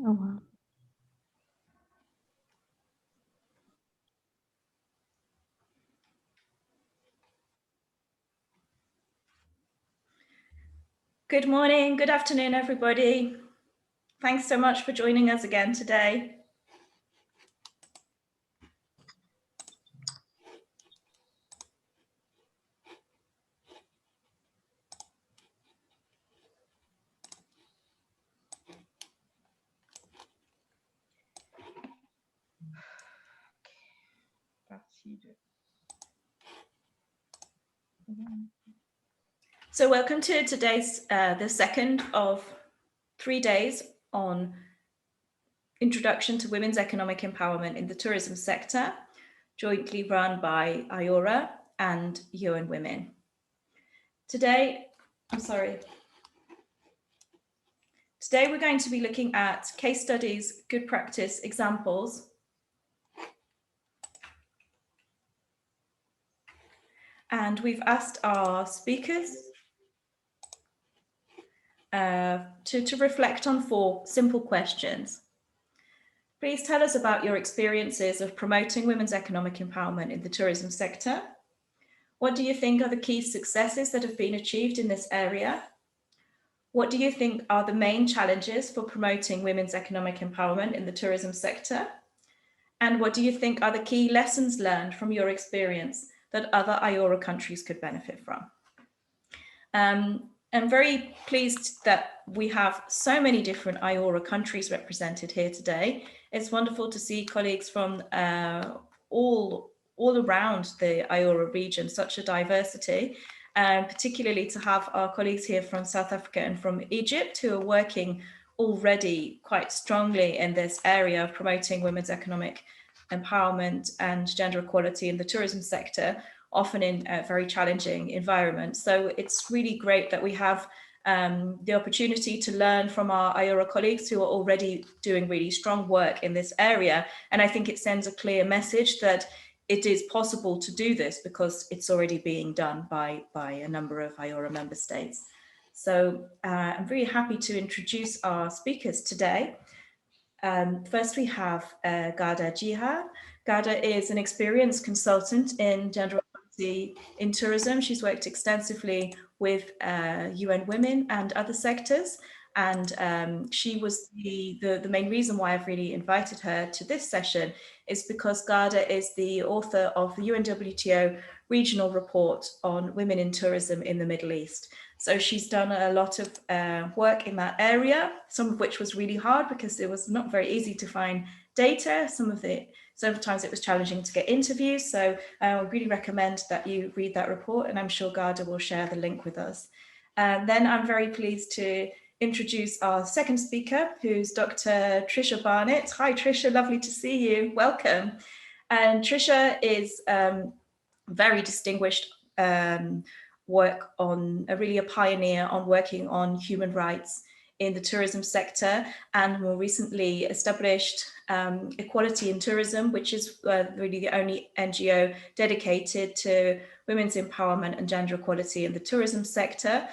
Oh, wow. Good morning, good afternoon, everybody. Thanks so much for joining us again today. So welcome to today's, the second of 3 days on Introduction to Women's Economic Empowerment in the Tourism Sector, jointly run by IORA and UN Women. Today we're going to be looking at case studies, good practice examples, and we've asked our speakers to reflect on 4 simple questions. Please tell us about your experiences of promoting women's economic empowerment in the tourism sector. What do you think are the key successes that have been achieved in this area? What do you think are the main challenges for promoting women's economic empowerment in the tourism sector? And what do you think are the key lessons learned from your experience that other IORA countries could benefit from? I'm very pleased that we have so many different IORA countries represented here today. It's wonderful to see colleagues from all around the IORA region, such a diversity, and particularly to have our colleagues here from South Africa and from Egypt who are working already quite strongly in this area of promoting women's economic empowerment and gender equality in the tourism sector, often in a very challenging environment. So it's really great that we have the opportunity to learn from our IORA colleagues who are already doing really strong work in this area. And I think it sends a clear message that it is possible to do this because it's already being done by a number of IORA member states. So I'm very happy to introduce our speakers today. First we have Gada Jiha. Gada is an experienced consultant in gender equality in tourism. She's worked extensively with UN Women and other sectors. And she was the main reason why I've really invited her to this session is because Gada is the author of the UNWTO regional report on women in tourism in the Middle East. So she's done a lot of work in that area, some of which was really hard because it was not very easy to find data. Sometimes it was challenging to get interviews. So I really recommend that you read that report, and I'm sure Gada will share the link with us. Then I'm very pleased to introduce our second speaker, who's Dr. Trisha Barnett. Hi, Trisha, lovely to see you. Welcome. And Trisha is very distinguished work on really a pioneer on working on human rights in the tourism sector, and more recently established Equality in Tourism, which is really the only NGO dedicated to women's empowerment and gender equality in the tourism sector.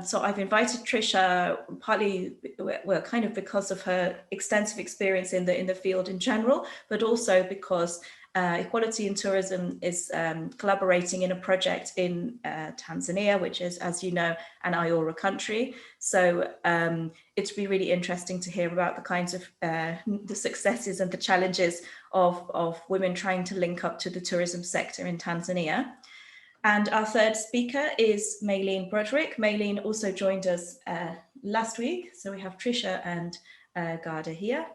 So I've invited Trisha partly, well, kind of because of her extensive experience in the field in general, but also because Equality in Tourism is collaborating in a project in Tanzania, which is, as you know, an IORA country. So it's been really interesting to hear about the kinds of the successes and the challenges of women trying to link up to the tourism sector in Tanzania. And our third speaker is Maylene Broderick. Maylene also joined us last week. So we have Trisha and Gada here.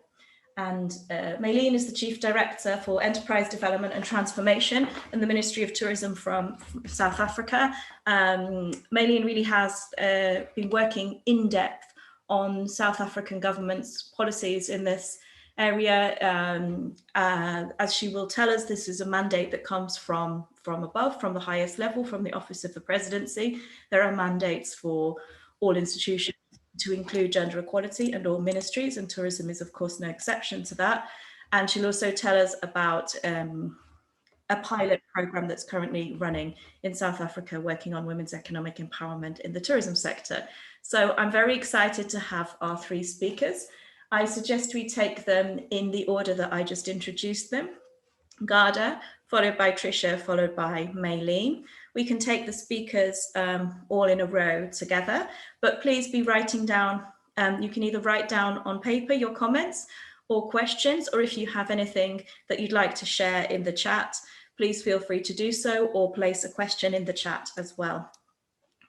And Maylene is the Chief Director for Enterprise Development and Transformation in the Ministry of Tourism from South Africa. Maylene really has been working in depth on South African government's policies in this area. As she will tell us, this is a mandate that comes from above, from the highest level, from the Office of the Presidency. There are mandates for all institutions to include gender equality and all ministries, and tourism is of course no exception to that. And she'll also tell us about a pilot program that's currently running in South Africa working on women's economic empowerment in the tourism sector. So I'm very excited to have our 3 speakers. I suggest we take them in the order that I just introduced them. Garda, followed by Trisha, followed by Maylene. We can take the speakers all in a row together, but please be writing down, you can either write down on paper your comments or questions, or if you have anything that you'd like to share in the chat, please feel free to do so, or place a question in the chat as well.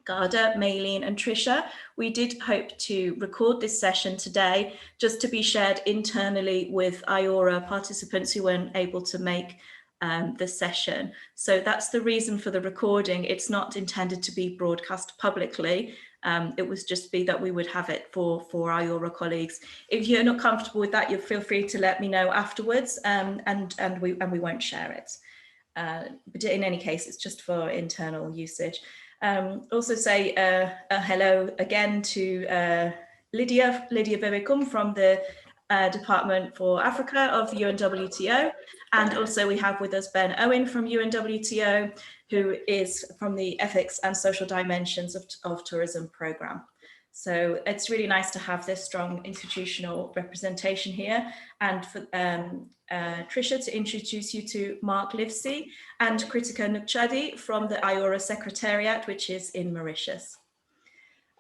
Garda, Maylene and Trisha, we did hope to record this session today just to be shared internally with IORA participants who weren't able to make the session. So that's the reason for the recording. It's not intended to be broadcast publicly. It was just be that we would have it for IORA colleagues. If you're not comfortable with that, you feel free to let me know afterwards, and we won't share it. But in any case, it's just for internal usage. Also say hello again to Lydia Bebekum from the Department for Africa of UNWTO. And also we have with us Ben Owen from UNWTO, who is from the Ethics and Social Dimensions of Tourism program. So it's really nice to have this strong institutional representation here. And for Trisha, to introduce you to Mark Livesey and Kritika Nukchadi from the IORA Secretariat, which is in Mauritius.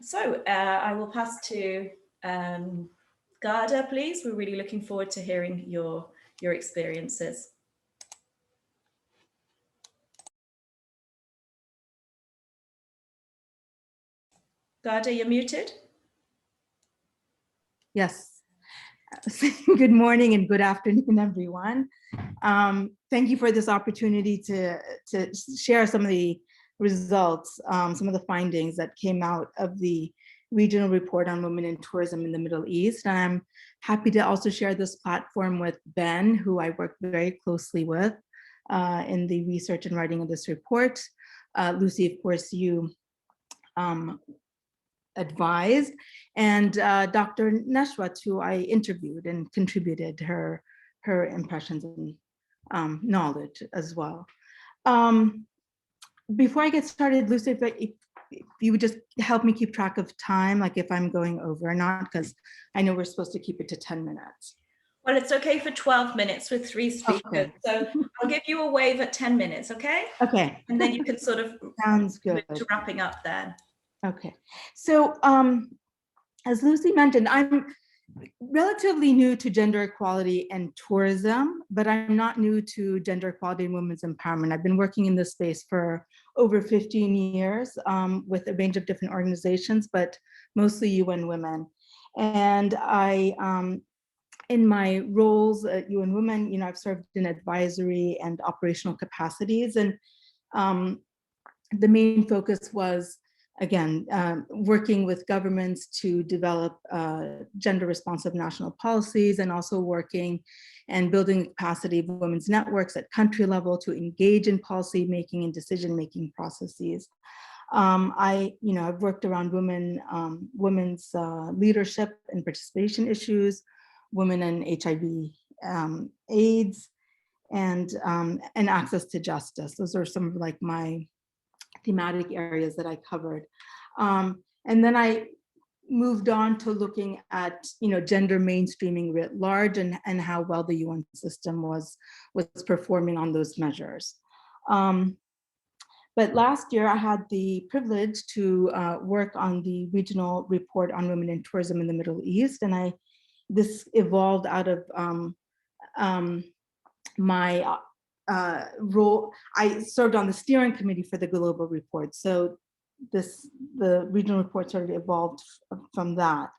So I will pass to Garda, please. We're really looking forward to hearing your experiences. Garda, you're muted. Yes. Good morning and good afternoon, everyone. Thank you for this opportunity to share some of the results, some of the findings that came out of the regional report on women in tourism in the Middle East. And I'm happy to also share this platform with Ben, who I work very closely with in the research and writing of this report. Lucy, of course, you advised, and Dr. Neshwat, who I interviewed and contributed her impressions and knowledge as well. Before I get started, Lucy, if you would just help me keep track of time, like if I'm going over or not, because I know we're supposed to keep it to 10 minutes. Well, it's okay for 12 minutes with 3 speakers. Okay. So I'll give you a wave at 10 minutes, okay? Okay. And then you can sort of sounds good to wrapping up then. Okay. So as Lucy mentioned, I'm relatively new to gender equality and tourism, but I'm not new to gender equality and women's empowerment. I've been working in this space for over 15 years with a range of different organizations, but mostly UN Women. And I, in my roles at UN Women, you know, I've served in advisory and operational capacities, and the main focus was, again, working with governments to develop gender responsive national policies, and also working and building capacity of women's networks at country level to engage in policy making and decision making processes. I've worked around women's leadership and participation issues, women and HIV, AIDS, and access to justice. Those are some of like my thematic areas that I covered. And then I moved on to looking at, gender mainstreaming writ large and how well the UN system was performing on those measures. But last year I had the privilege to work on the regional report on women in tourism in the Middle East. And this evolved out of my role. I served on the steering committee for the global report. So the regional report sort of evolved from that.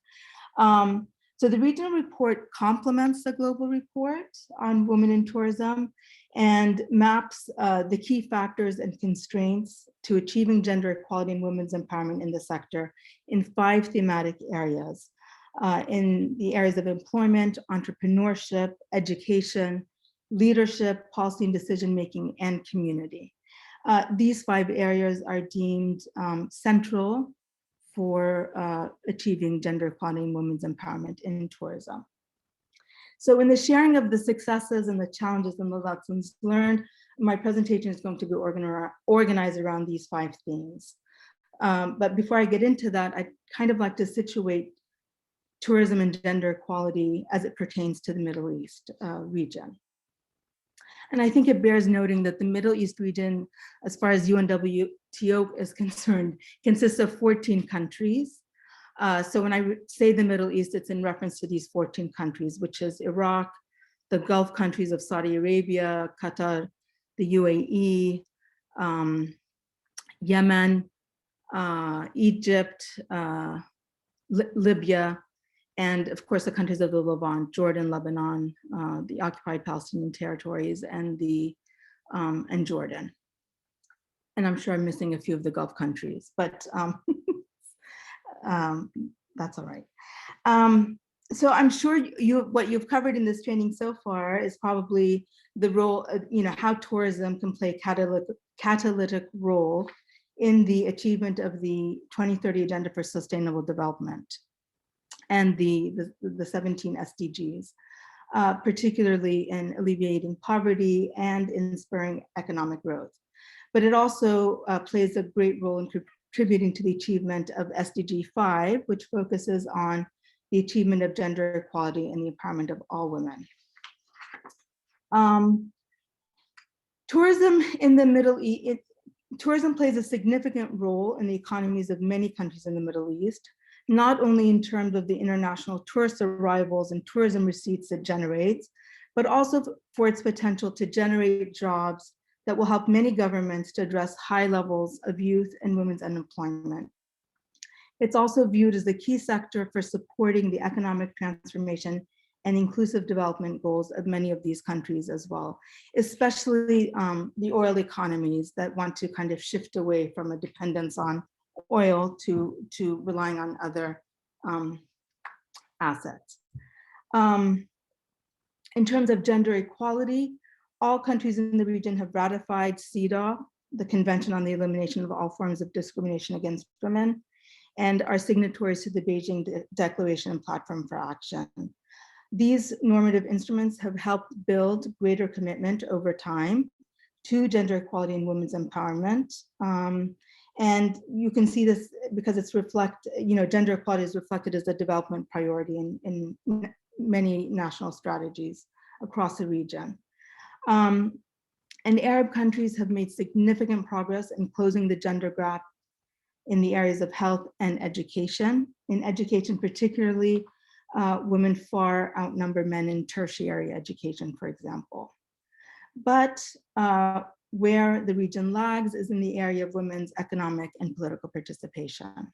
So the regional report complements the global report on women in tourism and maps the key factors and constraints to achieving gender equality and women's empowerment in the sector in 5 thematic areas, in the areas of employment, entrepreneurship, education, leadership, policy and decision-making, and community. These 5 areas are deemed central for achieving gender equality and women's empowerment in tourism. So in the sharing of the successes and the challenges and the lessons learned, my presentation is going to be organized around these 5 themes. But before I get into that, I'd kind of like to situate tourism and gender equality as it pertains to the Middle East region. And I think it bears noting that the Middle East region, as far as UNWTO is concerned, consists of 14 countries. So when I say the Middle East, it's in reference to these 14 countries, which is Iraq, the Gulf countries of Saudi Arabia, Qatar, the UAE, Yemen, Egypt, Libya, and of course the countries of the Levant, Jordan, Lebanon, the occupied Palestinian territories, and Jordan. And I'm sure I'm missing a few of the Gulf countries, but that's all right. So I'm sure what you've covered in this training so far is probably the role, how tourism can play a catalytic role in the achievement of the 2030 Agenda for Sustainable Development and the 17 SDGs, particularly in alleviating poverty and in spurring economic growth. But it also plays a great role in contributing to the achievement of SDG 5, which focuses on the achievement of gender equality and the empowerment of all women. Tourism in the Middle East, tourism plays a significant role in the economies of many countries in the Middle East, not only in terms of the international tourist arrivals and tourism receipts it generates, but also for its potential to generate jobs that will help many governments to address high levels of youth and women's unemployment. It's also viewed as a key sector for supporting the economic transformation and inclusive development goals of many of these countries as well, especially the oil economies that want to kind of shift away from a dependence on oil to relying on other assets. In terms of gender equality, all countries in the region have ratified CEDAW, the Convention on the Elimination of All Forms of Discrimination Against Women, and are signatories to the Beijing Declaration and Platform for Action. These normative instruments have helped build greater commitment over time to gender equality and women's empowerment. And you can see this because it's gender equality is reflected as a development priority in many national strategies across the region. And Arab countries have made significant progress in closing the gender gap in the areas of health and education. In education particularly, women far outnumber men in tertiary education, for example. But where the region lags is in the area of women's economic and political participation.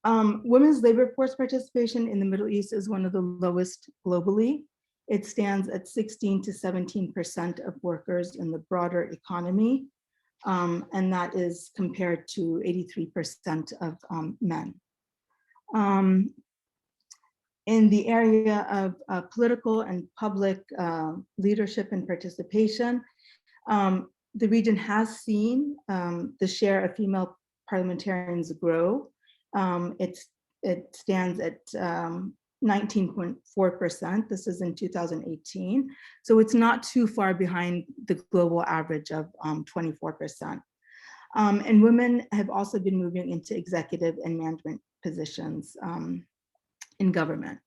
Women's labor force participation in the Middle East is one of the lowest globally. It stands at 16 to 17% of workers in the broader economy, and that is compared to 83% of men. In the area of political and public leadership and participation, the region has seen the share of female parliamentarians grow. It stands at 19.4%. This is in 2018. So it's not too far behind the global average of 24%. And women have also been moving into executive and management positions in government.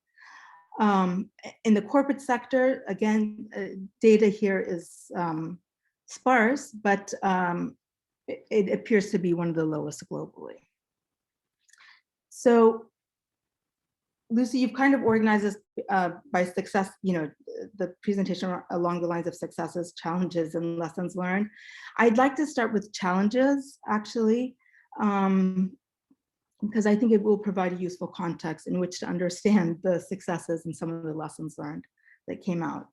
In the corporate sector, again, data here is sparse, but it appears to be one of the lowest globally. So, Lucy, you've kind of organized this by success, the presentation along the lines of successes, challenges, and lessons learned. I'd like to start with challenges, actually, because I think it will provide a useful context in which to understand the successes and some of the lessons learned that came out.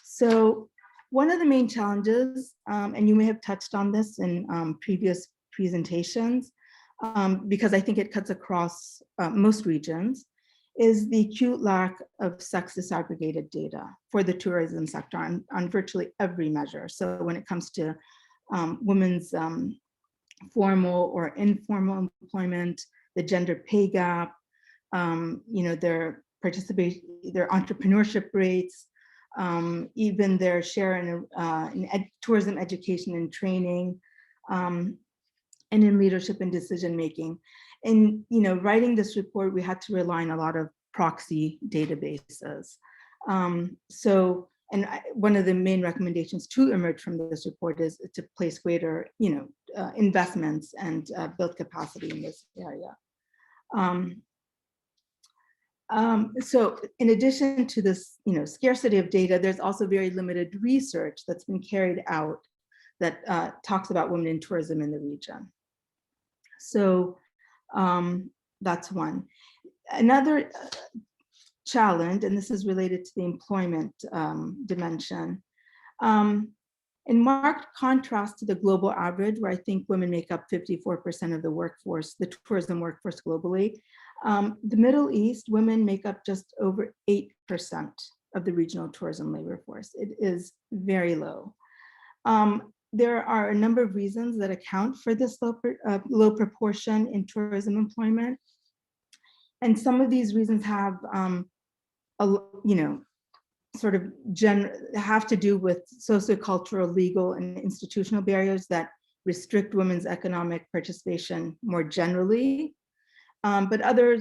So one of the main challenges, and you may have touched on this in previous presentations, because I think it cuts across most regions, is the acute lack of sex disaggregated data for the tourism sector on virtually every measure. So when it comes to women's formal or informal employment, the gender pay gap, their participation, their entrepreneurship rates, even their share in tourism education and training, and in leadership and decision making. in writing this report, we had to rely on a lot of proxy databases. One of the main recommendations to emerge from this report is to place greater, investments and build capacity in this area. So in addition to this, scarcity of data, there's also very limited research that's been carried out that talks about women in tourism in the region. So that's one. Another challenge, and this is related to the employment dimension, in marked contrast to the global average, where I think women make up 54% of the workforce, the tourism workforce globally, the Middle East, women make up just over 8% of the regional tourism labor force. It is very low. There are a number of reasons that account for this low proportion in tourism employment. And some of these reasons have, have to do with sociocultural, legal, and institutional barriers that restrict women's economic participation more generally. But other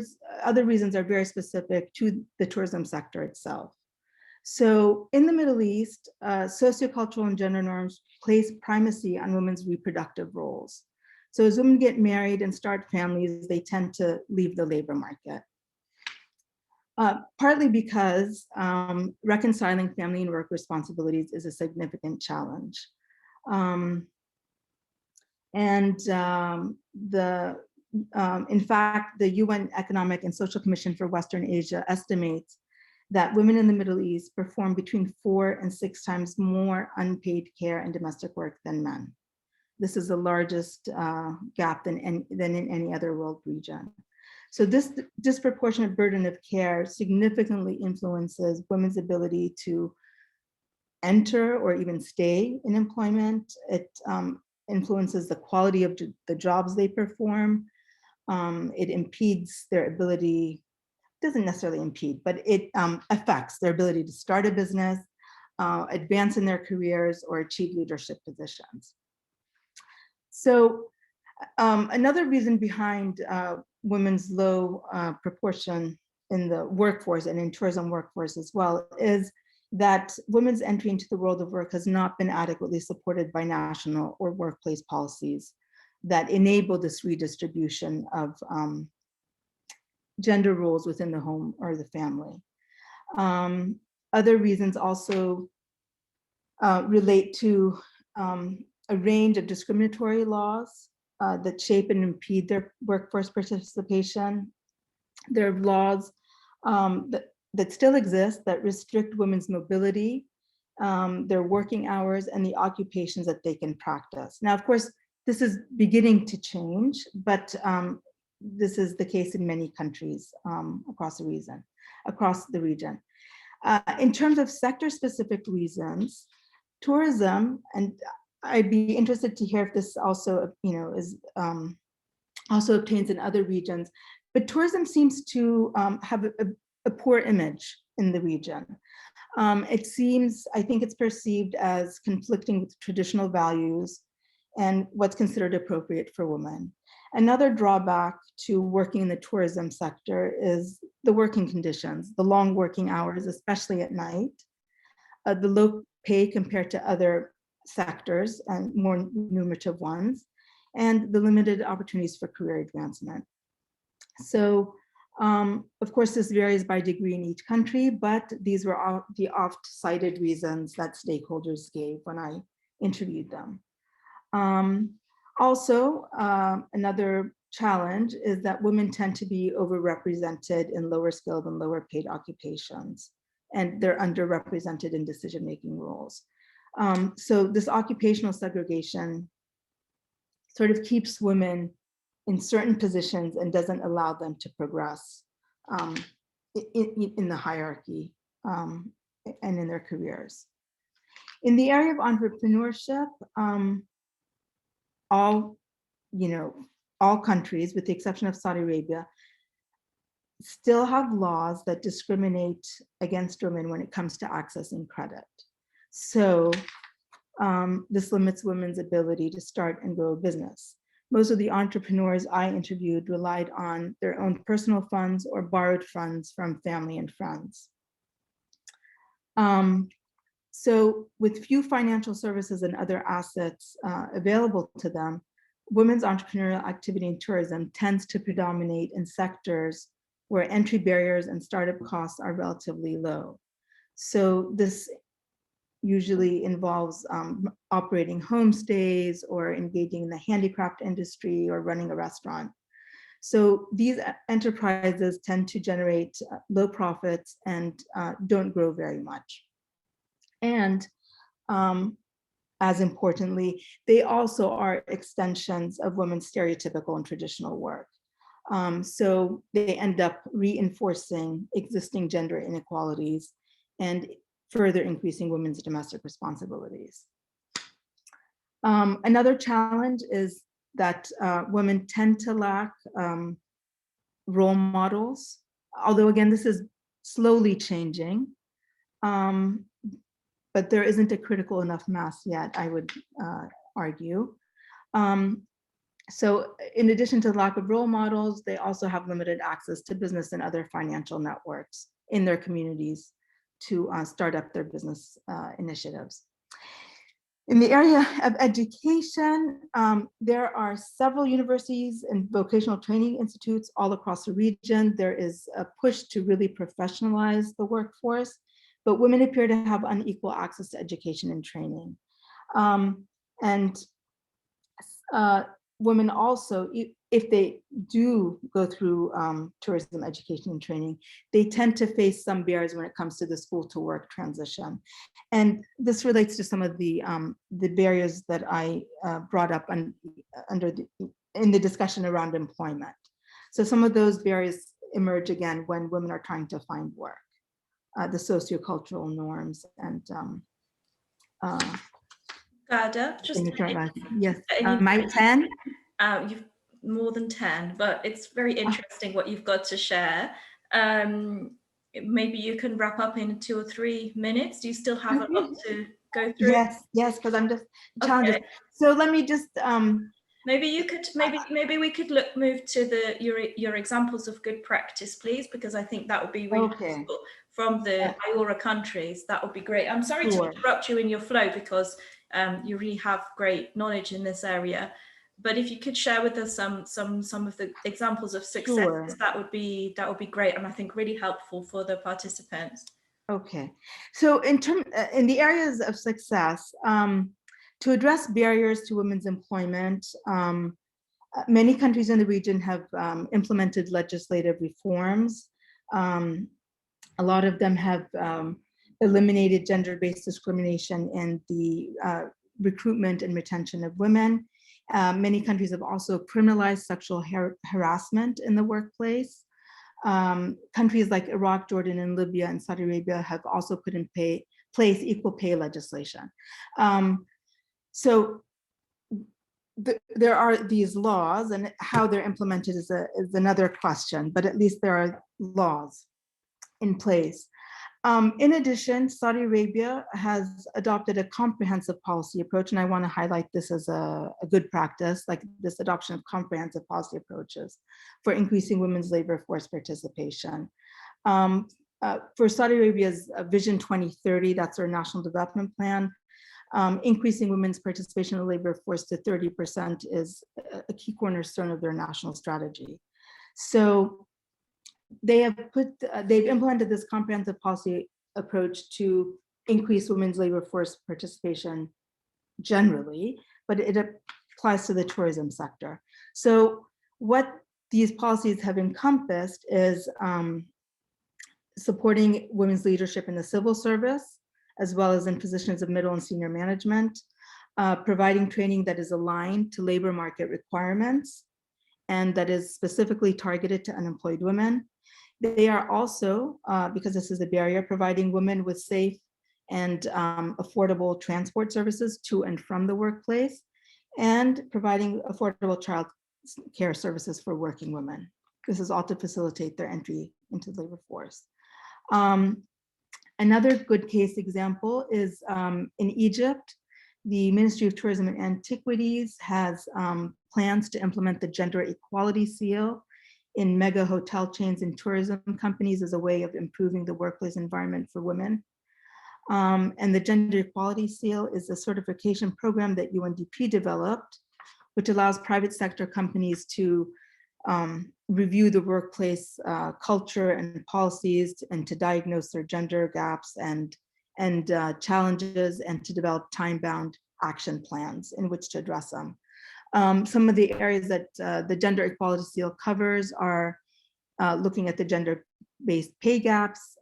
reasons are very specific to the tourism sector itself. So in the Middle East, sociocultural and gender norms place primacy on women's reproductive roles. So as women get married and start families, they tend to leave the labor market. Partly because reconciling family and work responsibilities is a significant challenge. In fact, the UN Economic and Social Commission for Western Asia estimates that women in the Middle East perform between 4 and 6 times more unpaid care and domestic work than men. This is the largest gap than in any other world region. So this disproportionate burden of care significantly influences women's ability to enter or even stay in employment. It influences the quality of the jobs they perform. It impedes their ability, doesn't necessarily impede, but it affects their ability to start a business, advance in their careers, or achieve leadership positions. So another reason behind women's low proportion in the workforce and in tourism workforce as well is that women's entry into the world of work has not been adequately supported by national or workplace policies that enable this redistribution of gender roles within the home or the family. Other reasons also relate to a range of discriminatory laws that shape and impede their workforce participation. There are laws that still exist that restrict women's mobility, their working hours, and the occupations that they can practice. Now, of course, this is beginning to change, but this is the case in many countries across the region. In terms of sector-specific reasons, tourism, and I'd be interested to hear if this also, is also obtains in other regions, but tourism seems to have a poor image in the region. It seems, I think it's perceived as conflicting with traditional values and what's considered appropriate for women. Another drawback to working in the tourism sector is the working conditions, the long working hours, especially at night, the low pay compared to other sectors and more normative ones, and the limited opportunities for career advancement. So, of course, this varies by degree in each country, but these were all the oft-cited reasons that stakeholders gave when I interviewed them. Also, another challenge is that women tend to be overrepresented in lower skilled and lower paid occupations, and they're underrepresented in decision-making roles. So this occupational segregation sort of keeps women in certain positions and doesn't allow them to progress in the hierarchy and in their careers. In the area of entrepreneurship, all countries, with the exception of Saudi Arabia, still have laws that discriminate against women when it comes to accessing credit. So this limits women's ability to start and grow a business. most of the entrepreneurs I interviewed relied on their own personal funds or borrowed funds from family and friends. So with few financial services and other assets available to them, women's entrepreneurial activity in tourism tends to predominate in sectors where entry barriers and startup costs are relatively low. So this usually involves operating homestays or engaging in the handicraft industry or running a restaurant. So these enterprises tend to generate low profits and don't grow very much. And as importantly, they also are extensions of women's stereotypical and traditional work. So they end up reinforcing existing gender inequalities and further increasing women's domestic responsibilities. Another challenge is that women tend to lack role models, although again, this is slowly changing, but there isn't a critical enough mass yet, I would argue. So in addition to the lack of role models, they also have limited access to business and other financial networks in their communities to start up their business initiatives. In the area of education, there are several universities and vocational training institutes all across the region. There is a push to really professionalize the workforce, but women appear to have unequal access to education and training. Women also, if they do go through tourism education and training, they tend to face some barriers when it comes to the school to work transition. And this relates to some of the barriers that I brought up in the discussion around employment. So some of those barriers emerge again when women are trying to find work, the sociocultural norms and Garda, just yes, my 10. You've more than 10, but it's very interesting what you've got to share. Maybe you can wrap up in 2 or 3 minutes. Do you still have a lot to go through? Yes, because I'm just challenged. Okay. So let me just maybe you could maybe we could move to your examples of good practice, please, because I think that would be really useful from the IORA countries. That would be great. I'm sorry to interrupt you in your flow because you really have great knowledge in this area. But if you could share with us some of the examples of success, that would be great, and I think really helpful for the participants. Okay, so in the areas of success, to address barriers to women's employment, many countries in the region have implemented legislative reforms. A lot of them have eliminated gender-based discrimination in the recruitment and retention of women. Many countries have also criminalized sexual harassment in the workplace. Countries like Iraq, Jordan, and Libya and Saudi Arabia have also put in place equal pay legislation. So there are these laws, and how they're implemented is another question, but at least there are laws in place. In addition, Saudi Arabia has adopted a comprehensive policy approach, and I want to highlight this as a good practice, like this adoption of comprehensive policy approaches for increasing women's labor force participation. For Saudi Arabia's Vision 2030, that's their national development plan, increasing women's participation in the labor force to 30% is a key cornerstone of their national strategy. So they've implemented this comprehensive policy approach to increase women's labor force participation generally, but it applies to the tourism sector. So what these policies have encompassed is supporting women's leadership in the civil service, as well as in positions of middle and senior management, providing training that is aligned to labor market requirements, and that is specifically targeted to unemployed women. They are also, because this is a barrier, providing women with safe and affordable transport services to and from the workplace, and providing affordable child care services for working women. This is all to facilitate their entry into the labor force. Another good case example is in Egypt. the Ministry of Tourism and Antiquities has plans to implement the Gender Equality Seal in mega hotel chains and tourism companies as a way of improving the workplace environment for women. And the Gender Equality Seal is a certification program that UNDP developed, which allows private sector companies to review the workplace culture and policies and to diagnose their gender gaps and challenges, and to develop time-bound action plans in which to address them. Some of the areas that the Gender Equality Seal covers are looking at the gender-based pay gaps,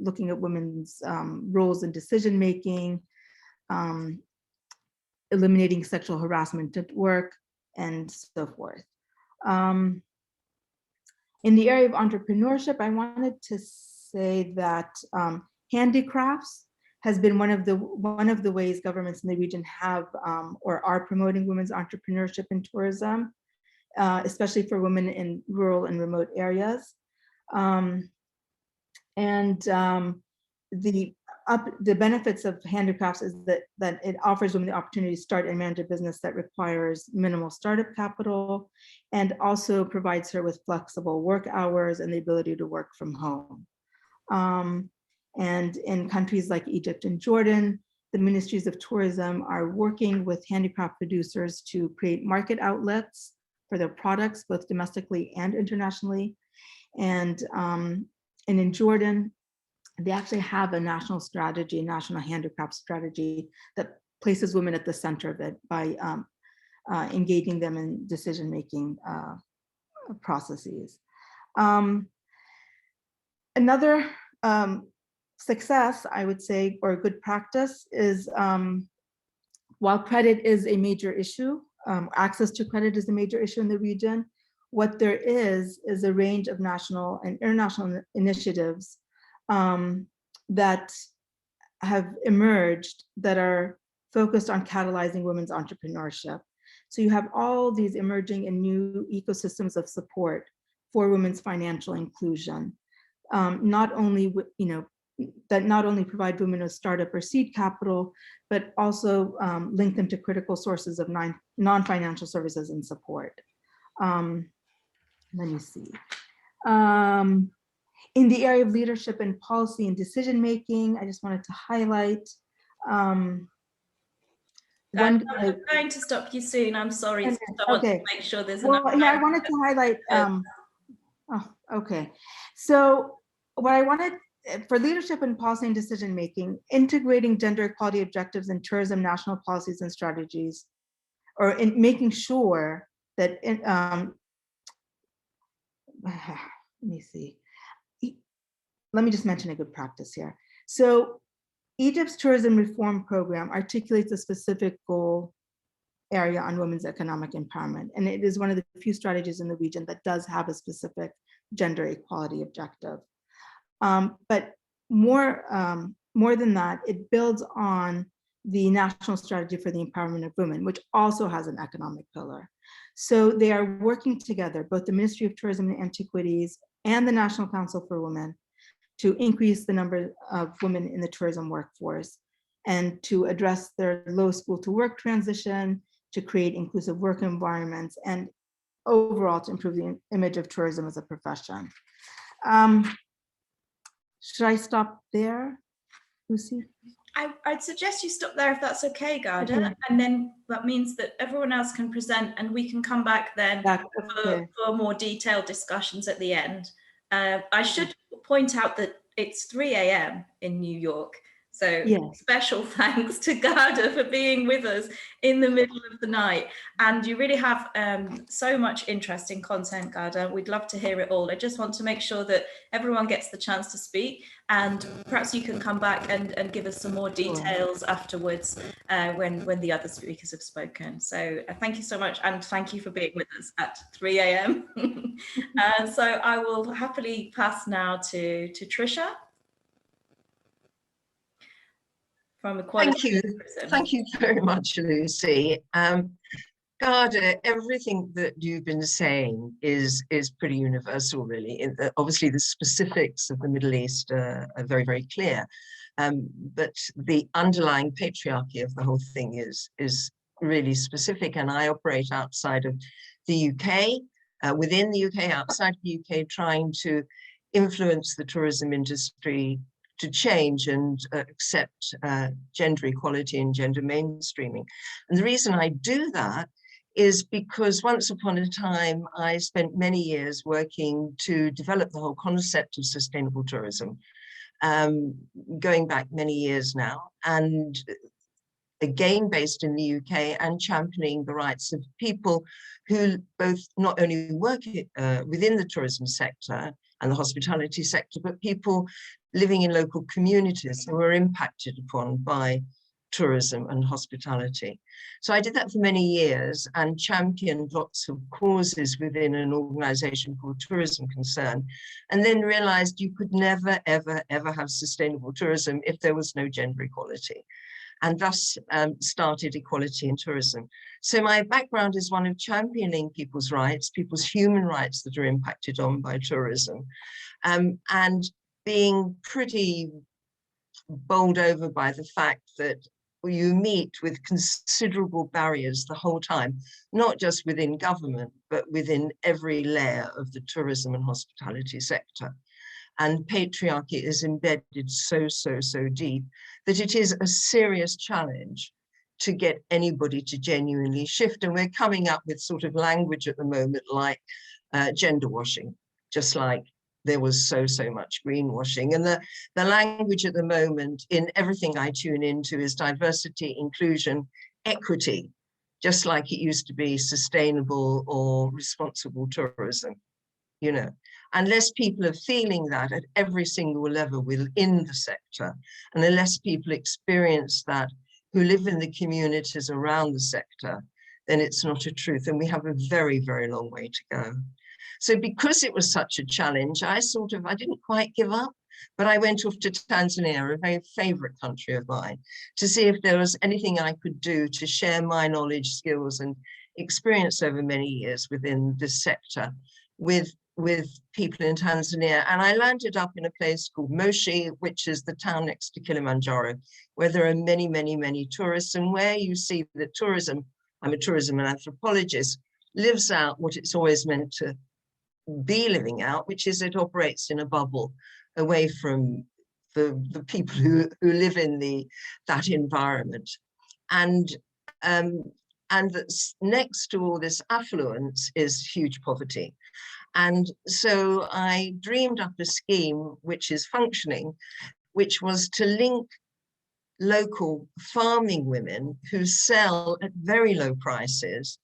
looking at women's roles in decision-making, eliminating sexual harassment at work, and so forth. In the area of entrepreneurship, I wanted to say that Handicrafts has been one of the ways governments in the region have or are promoting women's entrepreneurship in tourism, especially for women in rural and remote areas. The benefits of Handicrafts is that it offers women the opportunity to start and manage a business that requires minimal startup capital, and also provides her with flexible work hours and the ability to work from home. And in countries like Egypt and Jordan, the ministries of tourism are working with handicraft producers to create market outlets for their products, both domestically and internationally. And in Jordan, they actually have a national strategy, national handicraft strategy that places women at the center of it by engaging them in decision-making processes. Another success, I would say, or a good practice is, while credit is a major issue, access to credit is a major issue in the region, what there is a range of national and international initiatives that have emerged that are focused on catalyzing women's entrepreneurship. So you have all these emerging and new ecosystems of support for women's financial inclusion. Not only, that not only provide women with startup or seed capital, but also link them to critical sources of non-financial services and support. Let me see. In the area of leadership and policy and decision-making, I just wanted to highlight. I'm going to stop you soon. I'm sorry. Okay. I want to make sure there's enough. Yeah, I wanted to highlight. Okay. So what I wanted for leadership and policy and decision-making, integrating gender equality objectives in tourism national policies and strategies, or in making sure that, let me see. Let me just mention a good practice here. So Egypt's tourism reform program articulates a specific goal area on women's economic empowerment. And it is one of the few strategies in the region that does have a specific gender equality objective. But more than that, it builds on the national strategy for the empowerment of women, which also has an economic pillar. So they are working together, both the Ministry of Tourism and Antiquities and the National Council for Women, to increase the number of women in the tourism workforce and to address their low school to work transition, to create inclusive work environments, and overall to improve the image of tourism as a profession. Should I stop there, Lucy? I'd suggest you stop there if that's okay, Garda, Okay. and then that means that everyone else can present and we can come back then for more detailed discussions at the end. I should point out that it's 3 a.m. in New York. So special thanks to Garda for being with us in the middle of the night. And you really have so much interesting content, Garda. We'd love to hear it all. I just want to make sure that everyone gets the chance to speak, and perhaps you can come back and give us some more details afterwards when the other speakers have spoken. So thank you so much, and thank you for being with us at 3 a.m. So I will happily pass now to Trisha. From Thank you very much, Lucy. God, everything that you've been saying is pretty universal, really. Obviously, the specifics of the Middle East are very, very clear, but the underlying patriarchy of the whole thing is really specific. And I operate outside of the UK, within the UK, outside of the UK, trying to influence the tourism industry to change and accept gender equality and gender mainstreaming. And the reason I do that is because once upon a time, I spent many years working to develop the whole concept of sustainable tourism, going back many years now, and again based in the UK, and championing the rights of people who both not only work within the tourism sector and the hospitality sector, but people living in local communities who are impacted upon by tourism and hospitality. So I did that for many years and championed lots of causes within an organization called Tourism Concern, and then realized you could never, ever, ever have sustainable tourism if there was no gender equality, and thus started Equality in Tourism. So my background is one of championing people's rights, people's human rights that are impacted on by tourism, and being pretty bowled over by the fact that you meet with considerable barriers the whole time, not just within government, but within every layer of the tourism and hospitality sector. And patriarchy is embedded so deep that it is a serious challenge to get anybody to genuinely shift. And we're coming up with sort of language at the moment like gender washing, just like there was so much greenwashing. And the language at the moment in everything I tune into is diversity, inclusion, equity, just like it used to be sustainable or responsible tourism, you know. Unless people are feeling that at every single level within the sector, and unless people experience that who live in the communities around the sector, then it's not a truth. And we have a very, very long way to go. So because it was such a challenge, I didn't quite give up, but I went off to Tanzania, a very favorite country of mine, to see if there was anything I could do to share my knowledge, skills, and experience over many years within this sector with people in Tanzania. And I landed up in a place called Moshi, which is the town next to Kilimanjaro, where there are many, many, many tourists, and where you see that tourism, I'm a tourism and anthropologist, lives out what it's always meant to be living out, which is it operates in a bubble away from the people who live in that environment. And that's next to all this affluence is huge poverty. And so I dreamed up a scheme which is functioning, which was to link local farming women who sell at very low prices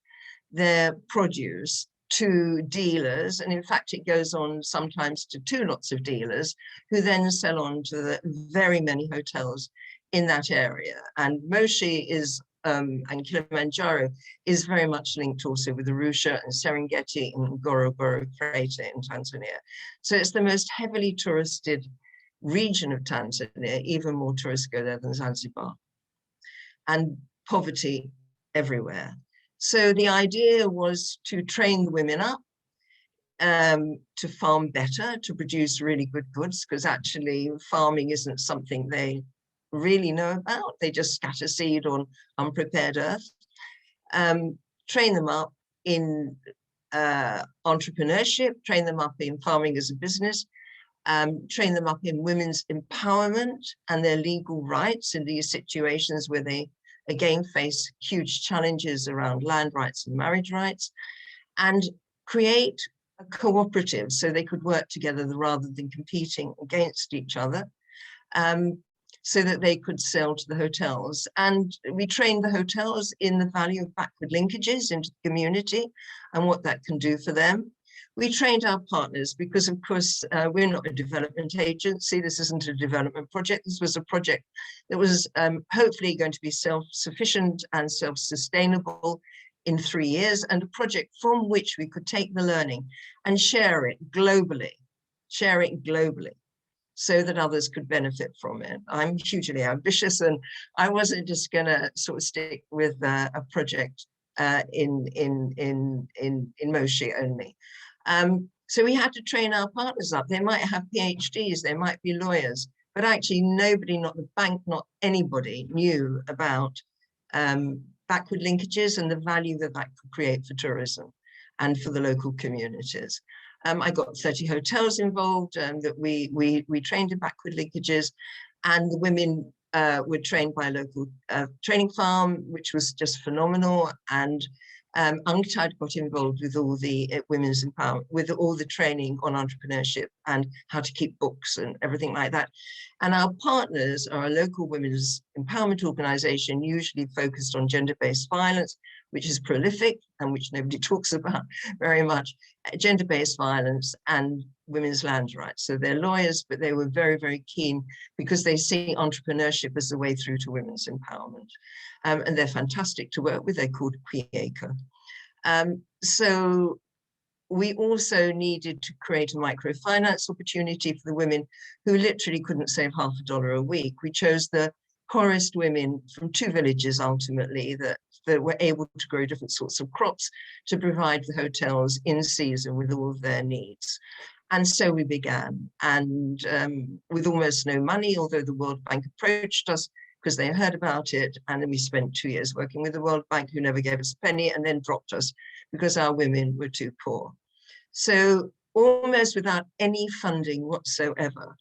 their produce to dealers, and in fact it goes on sometimes to 2 lots of dealers who then sell on to the very many hotels in that area. And Moshi is and Kilimanjaro is very much linked also with Arusha and Serengeti and Ngorongoro Crater in Tanzania. So it's the most heavily touristed region of Tanzania. Even more tourists go there than Zanzibar, and poverty everywhere. So the idea was to train the women up to farm better, to produce really good goods, because actually farming isn't something they really know about. They just scatter seed on unprepared earth. Train them up in entrepreneurship, train them up in farming as a business, train them up in women's empowerment and their legal rights in these situations where they again face huge challenges around land rights and marriage rights, and create a cooperative so they could work together rather than competing against each other, so that they could sell to the hotels. And we trained the hotels in the value of backward linkages into the community and what that can do for them. We trained our partners because, of course, we're not a development agency. This isn't a development project. This was a project that was hopefully going to be self-sufficient and self-sustainable in 3 years, and a project from which we could take the learning and share it globally, so that others could benefit from it. I'm hugely ambitious, and I wasn't just going to sort of stick with a project in Moshi only. So we had to train our partners up. They might have PhDs, they might be lawyers, but actually nobody, not the bank, not anybody knew about backward linkages and the value that that could create for tourism and for the local communities. I got 30 hotels involved that we trained in backward linkages, and the women were trained by a local training farm, which was just phenomenal. And Untitled got involved with all the women's empowerment, with all the training on entrepreneurship and how to keep books and everything like that. And our partners are a local women's empowerment organization, usually focused on gender-based violence, which is prolific and which nobody talks about very much, gender-based violence and women's land rights. So they're lawyers, but they were very, very keen because they see entrepreneurship as the way through to women's empowerment. And they're fantastic to work with. They're called Quiaco. So we also needed to create a microfinance opportunity for the women who literally couldn't save $50 a week. We chose the poorest women from 2 villages ultimately that were able to grow different sorts of crops to provide the hotels in season with all of their needs. And so we began, and with almost no money, although the World Bank approached us because they heard about it, and then we spent 2 years working with the World Bank, who never gave us a penny and then dropped us because our women were too poor. So almost without any funding whatsoever,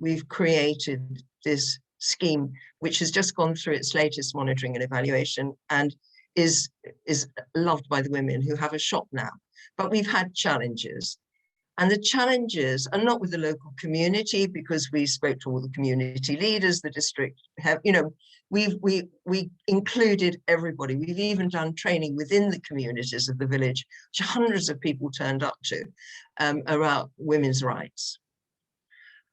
we've created this scheme, which has just gone through its latest monitoring and evaluation and is loved by the women who have a shop now. But we've had challenges. And the challenges are not with the local community, because we spoke to all the community leaders, the district have, you know, we included everybody. We've even done training within the communities of the village, which hundreds of people turned up to, around women's rights.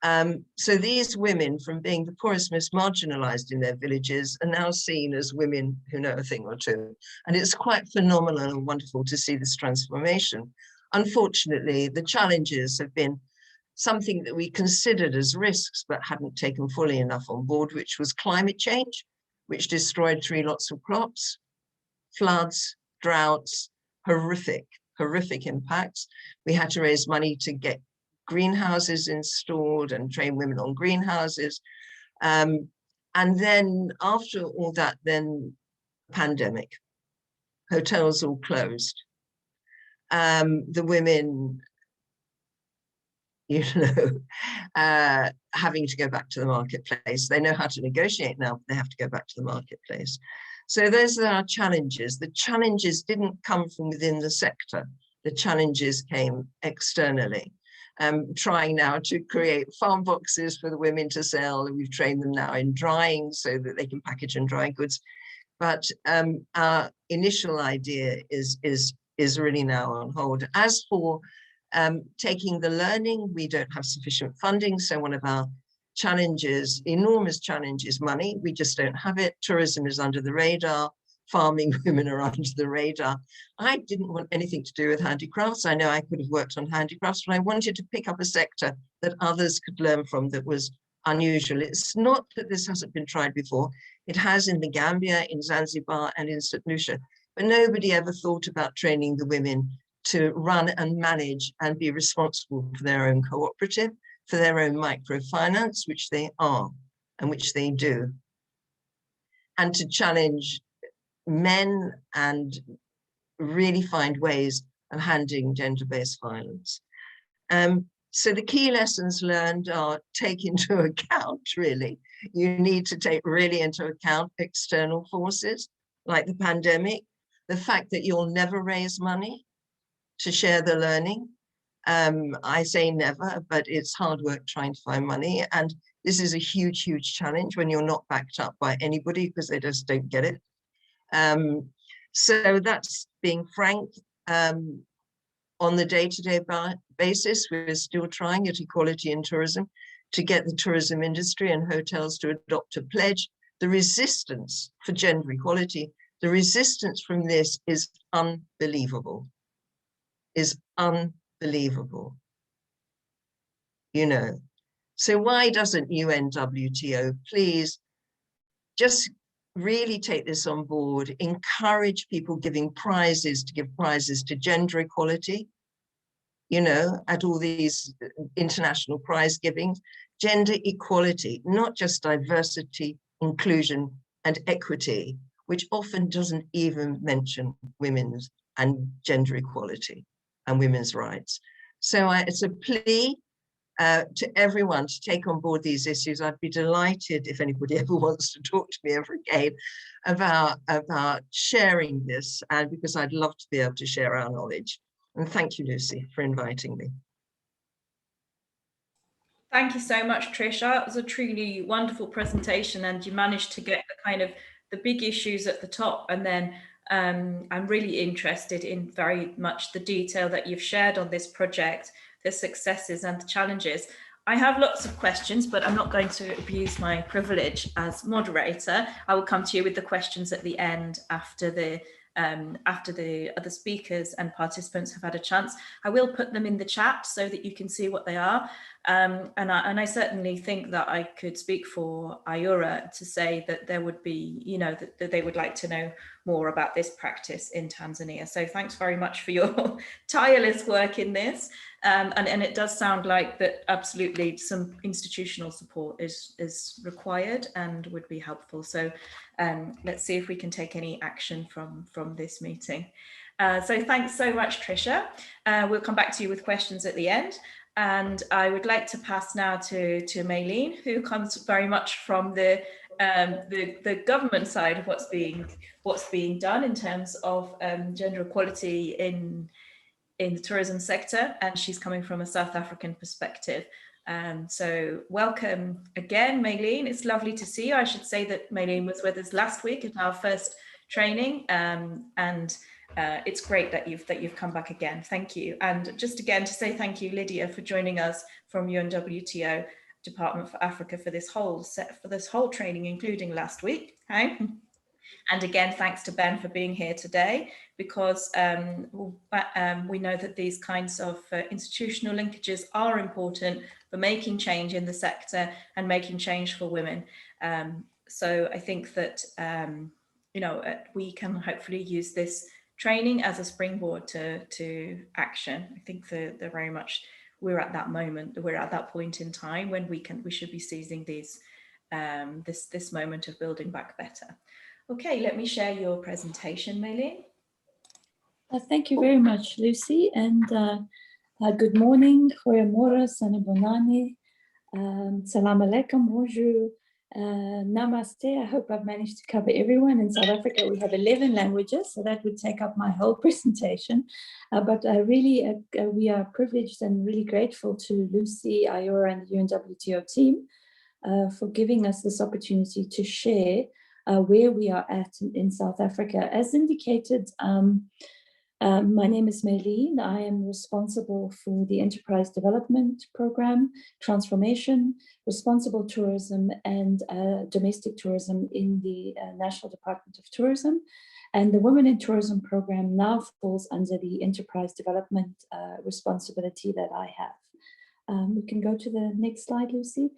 So these women, from being the poorest, most marginalized in their villages, are now seen as women who know a thing or two. And it's quite phenomenal and wonderful to see this transformation. Unfortunately, the challenges have been something that we considered as risks, but hadn't taken fully enough on board, which was climate change, which destroyed 3 lots of crops, floods, droughts, horrific impacts. We had to raise money to get greenhouses installed and train women on greenhouses. And then after all that, then pandemic, hotels all closed. The women, you know, having to go back to the marketplace. They know how to negotiate now, but they have to go back to the marketplace. So those are our challenges. The challenges didn't come from within the sector. The challenges came externally. Trying now to create farm boxes for the women to sell. We've trained them now in drying so that they can package and dry goods. But our initial idea is really now on hold. As for taking the learning, we don't have sufficient funding. So one of our challenges, enormous challenge, is money. We just don't have it. Tourism is under the radar. Farming women are under the radar. I didn't want anything to do with handicrafts. I know I could have worked on handicrafts, but I wanted to pick up a sector that others could learn from that was unusual. It's not that this hasn't been tried before. It has in the Gambia, in Zanzibar, and in St. Lucia, but nobody ever thought about training the women to run and manage and be responsible for their own cooperative, for their own microfinance, which they are and which they do, and to challenge men and really find ways of handling gender-based violence. So the key lessons learned are take into account, really, you need to take really into account external forces like the pandemic, the fact that you'll never raise money to share the learning. I say never, but it's hard work trying to find money. And this is a huge, huge challenge when you're not backed up by anybody because they just don't get it. So that's being frank. On the day-to-day basis, we're still trying at Equality in Tourism to get the tourism industry and hotels to adopt a pledge. The resistance for gender equality, the resistance from this is unbelievable, you know. So why doesn't UNWTO please just really take this on board, encourage people giving prizes, to give prizes to gender equality, you know, at all these international prize givings, gender equality, not just diversity, inclusion, and equity, which often doesn't even mention women's and gender equality and women's rights. So it's a plea to everyone to take on board these issues. I'd be delighted if anybody ever wants to talk to me ever again about sharing this, and because I'd love to be able to share our knowledge. And thank you, Lucy, for inviting me. Thank you so much, Trisha. It was a truly wonderful presentation, and you managed to get the kind of the big issues at the top. And then I'm really interested in very much the detail that you've shared on this project, the successes and the challenges. I have lots of questions, but I'm not going to abuse my privilege as moderator. I will come to you with the questions at the end after the other speakers and participants have had a chance. I will put them in the chat so that you can see what they are. And I certainly think that I could speak for IORA to say that there would be, you know, that they would like to know more about this practice in Tanzania. So thanks very much for your tireless work in this. And it does sound like that absolutely some institutional support is required and would be helpful. So let's see if we can take any action from this meeting. So thanks so much, Trisha. We'll come back to you with questions at the end. And I would like to pass now to Maylene, who comes very much from the government side of what's being done in terms of gender equality in the tourism sector, and she's coming from a South African perspective. So welcome again, Maylene. It's lovely to see you. I should say that Maylene was with us last week at our first training, and it's great that you've come back again. Thank you. And just again to say thank you, Lydia, for joining us from UNWTO Department for Africa for this whole training, including last week. Hi. And again, thanks to Ben for being here today, because we know that these kinds of institutional linkages are important for making change in the sector and making change for women. So I think that you know, we can hopefully use this training as a springboard to action. I think they're very much, we're at that moment, we're at that point in time when we should be seizing these this moment of building back better. Okay, let me share your presentation, Maylene. Thank you very much, Lucy, and good morning, Goeiemorgen, Sanibonani, Salam Alaikum, Bonjour, Namaste. I hope I've managed to cover everyone. In South Africa, we have 11 languages, so that would take up my whole presentation. But really, we are privileged and really grateful to Lucy, IORA, and the UNWTO team for giving us this opportunity to share where we are at in South Africa. As indicated, my name is Maylene. I am responsible for the Enterprise Development Program, Transformation, Responsible Tourism, and Domestic Tourism in the National Department of Tourism. And the Women in Tourism Program now falls under the Enterprise Development responsibility that I have. We can go to the next slide, Lucy.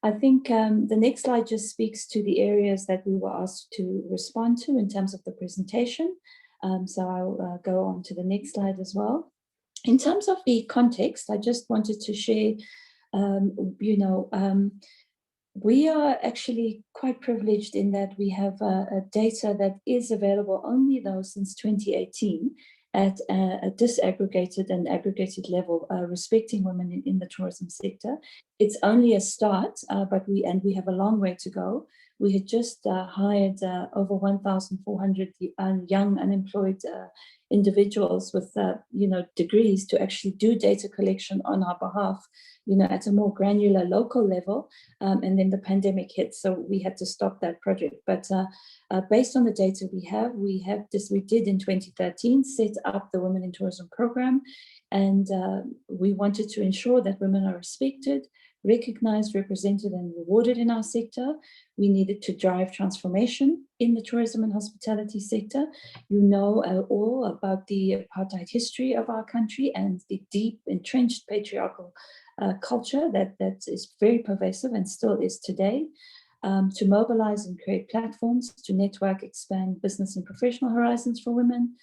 I think the next slide just speaks to the areas that we were asked to respond to in terms of the presentation. So I'll go on to the next slide as well. In terms of the context, I just wanted to share, we are actually quite privileged in that we have data that is available only though since 2018 at a disaggregated and aggregated level respecting women in the tourism sector. It's only a start, but we have a long way to go. We had just hired over 1,400 young unemployed individuals with degrees to actually do data collection on our behalf, at a more granular local level, and then the pandemic hit, so we had to stop that project. But based on the data we did in 2013 set up the Women in Tourism program, and we wanted to ensure that women are respected, recognized, represented, and rewarded in our sector. We needed to drive transformation in the tourism and hospitality sector. You know all about the apartheid history of our country and the deep entrenched patriarchal culture that is very pervasive and still is today. to mobilize and create platforms to network, expand business and professional horizons for women,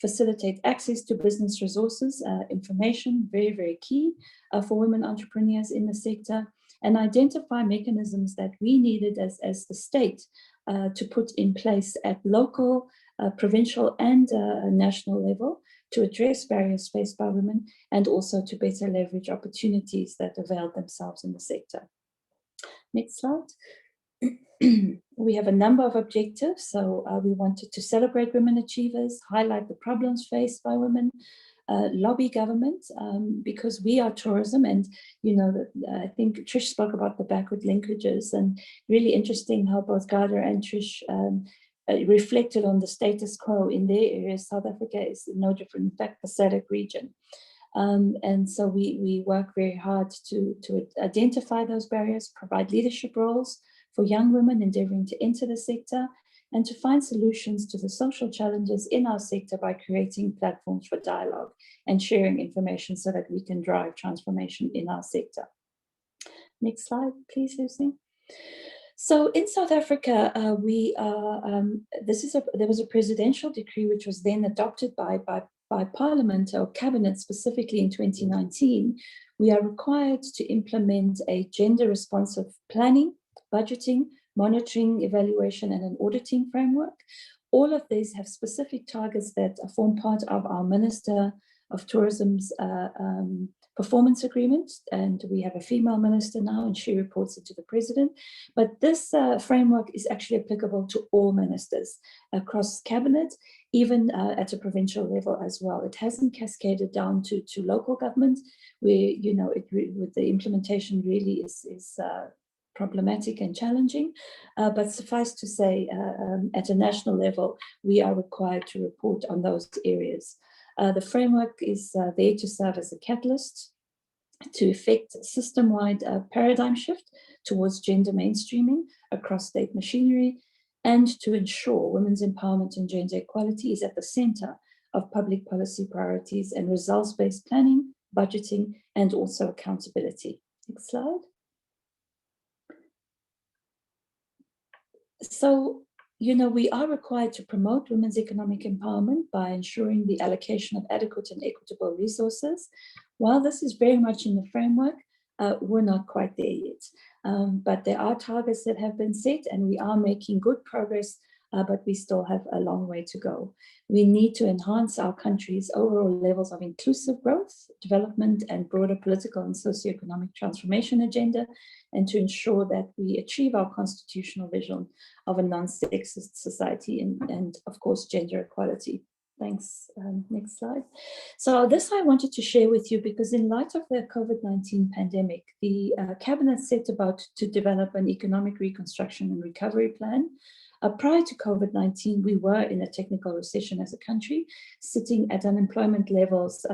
facilitate access to business resources, information, very, very key for women entrepreneurs in the sector, and identify mechanisms that we needed as the state to put in place at local, provincial, and national level to address barriers faced by women, and also to better leverage opportunities that avail themselves in the sector. Next slide. We have a number of objectives. So we wanted to celebrate women achievers, highlight the problems faced by women, lobby government, because we are tourism, and I think Trish spoke about the backward linkages, and really interesting how both Garda and Trish reflected on the status quo in their areas. South Africa is no different, in fact, the SADC region. And so we work very hard to identify those barriers, provide leadership roles for young women endeavoring to enter the sector, and to find solutions to the social challenges in our sector by creating platforms for dialogue and sharing information so that we can drive transformation in our sector. Next slide, please, Lucy. So in South Africa, there was a presidential decree which was then adopted by Parliament or Cabinet specifically in 2019. We are required to implement a gender responsive planning, budgeting, monitoring, evaluation, and an auditing framework. All of these have specific targets that form part of our Minister of Tourism's performance agreement, and we have a female minister now, and she reports it to the president. But this framework is actually applicable to all ministers across cabinet, even at a provincial level as well. It hasn't cascaded down to local government, where with the implementation really is problematic and challenging, but suffice to say, at a national level, we are required to report on those areas. The framework is there to serve as a catalyst to effect a system-wide paradigm shift towards gender mainstreaming across state machinery, and to ensure women's empowerment and gender equality is at the center of public policy priorities and results-based planning, budgeting, and also accountability. Next slide. So, we are required to promote women's economic empowerment by ensuring the allocation of adequate and equitable resources. While this is very much in the framework, we're not quite there yet. But there are targets that have been set, and we are making good progress, but we still have a long way to go. We need to enhance our country's overall levels of inclusive growth, development, and broader political and socioeconomic transformation agenda, and to ensure that we achieve our constitutional vision of a non-sexist society and of course, gender equality. Thanks. Next slide. So this I wanted to share with you because in light of the COVID-19 pandemic, the Cabinet set about to develop an economic reconstruction and recovery plan. Prior to COVID-19, we were in a technical recession as a country, sitting at unemployment levels,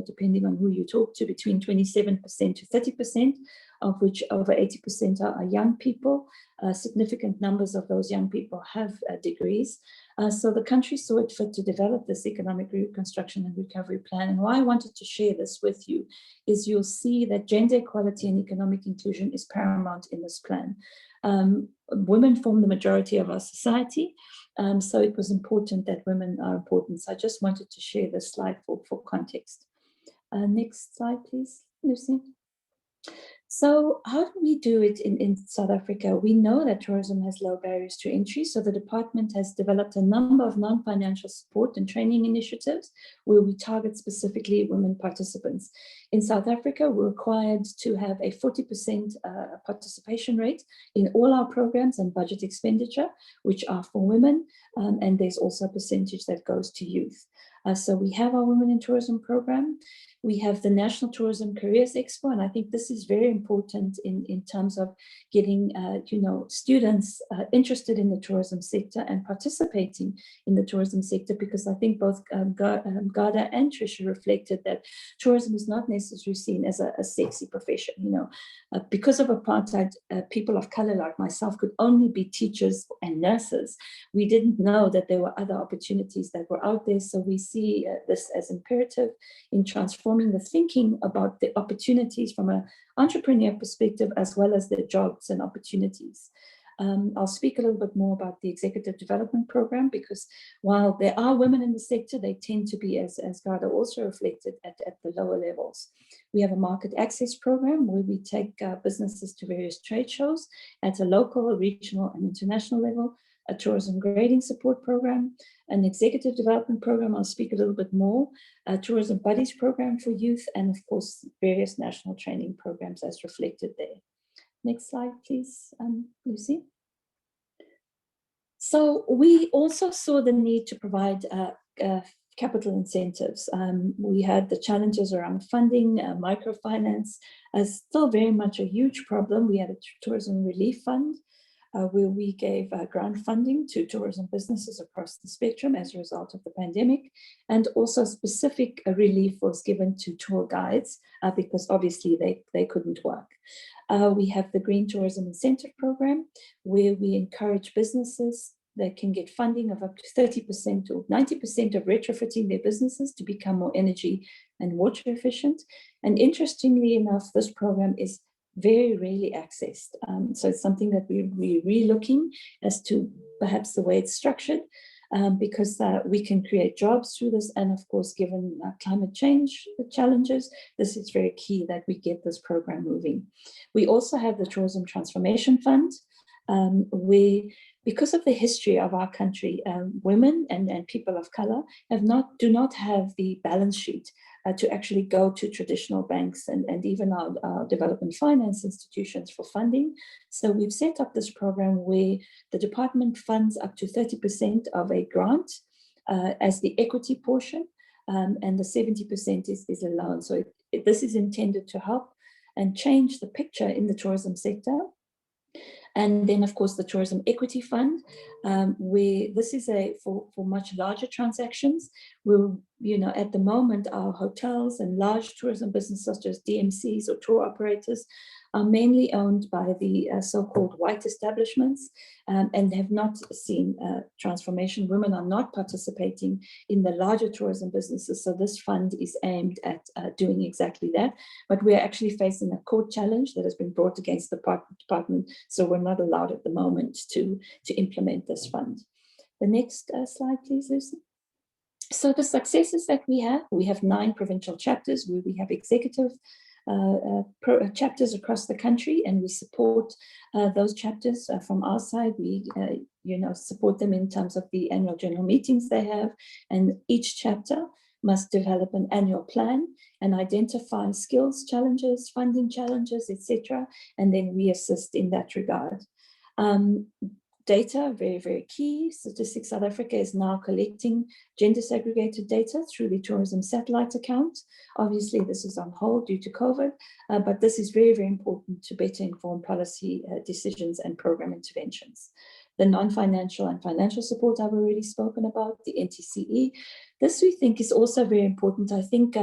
depending on who you talk to, between 27% to 30%, of which over 80% are young people. Significant numbers of those young people have degrees. So the country saw it fit to develop this economic reconstruction and recovery plan. And why I wanted to share this with you is you'll see that gender equality and economic inclusion is paramount in this plan. Women form the majority of our society, so it was important that women are important. So I just wanted to share this slide for context. Next slide, please, Lucy. So how do we do it in South Africa? We know that tourism has low barriers to entry, so the department has developed a number of non-financial support and training initiatives where we target specifically women participants. In South Africa, we're required to have a 40% participation rate in all our programs and budget expenditure, which are for women, and there's also a percentage that goes to youth. So we have our Women in Tourism program. We have the National Tourism Careers Expo, and I think this is very important in terms of getting students interested in the tourism sector and participating in the tourism sector, because I think both Garda and Trisha reflected that tourism is not necessarily seen as a sexy profession. Because of apartheid, people of color like myself could only be teachers and nurses. We didn't know that there were other opportunities that were out there, so we see this as imperative in transforming the thinking about the opportunities from an entrepreneur perspective, as well as the jobs and opportunities. I'll speak a little bit more about the Executive Development Program, because while there are women in the sector, they tend to be, as Garda also reflected, at the lower levels. We have a market access program where we take businesses to various trade shows at a local, regional, and international level, a tourism grading support program, an executive development program. I'll speak a little bit more, a tourism buddies program for youth, and of course, various national training programs as reflected there. Next slide, please, Lucy. So we also saw the need to provide capital incentives. We had the challenges around funding, microfinance, as still very much a huge problem. We had a tourism relief fund where we gave grant funding to tourism businesses across the spectrum as a result of the pandemic. And also specific relief was given to tour guides because obviously they couldn't work. We have the Green Tourism Incentive Program, where we encourage businesses that can get funding of up to 30% or 90% of retrofitting their businesses to become more energy and water efficient. And interestingly enough, this program is very rarely accessed. So it's something that we're re-looking as to perhaps the way it's structured, because we can create jobs through this. And of course, given climate change challenges, this is very key that we get this program moving. We also have the Tourism Transformation Fund, where, because of the history of our country, women and people of color do not have the balance sheet to actually go to traditional banks and even our development finance institutions for funding. So we've set up this program where the department funds up to 30% of a grant as the equity portion, and the 70% is a loan. So this is intended to help and change the picture in the tourism sector. And then, of course, the Tourism Equity Fund, where this is for much larger transactions. Where, at the moment, our hotels and large tourism businesses such as DMCs or tour operators are mainly owned by the so-called white establishments and have not seen transformation. Women are not participating in the larger tourism businesses. So this fund is aimed at doing exactly that. But we're actually facing a court challenge that has been brought against the department. So we're not allowed at the moment to implement this fund. The next slide, please, Lucy. So the successes that we have 9 provincial chapters where we have executive chapters across the country, and we support those chapters from our side. We support them in terms of the annual general meetings they have, and each chapter must develop an annual plan and identify skills challenges, funding challenges, etc., and then we assist in that regard. Data, very, very key. Statistics South Africa is now collecting gender segregated data through the tourism satellite account. Obviously, this is on hold due to COVID, but this is very, very important to better inform policy decisions and program interventions. The non-financial and financial support I've already spoken about, the NTCE. This we think is also very important. I think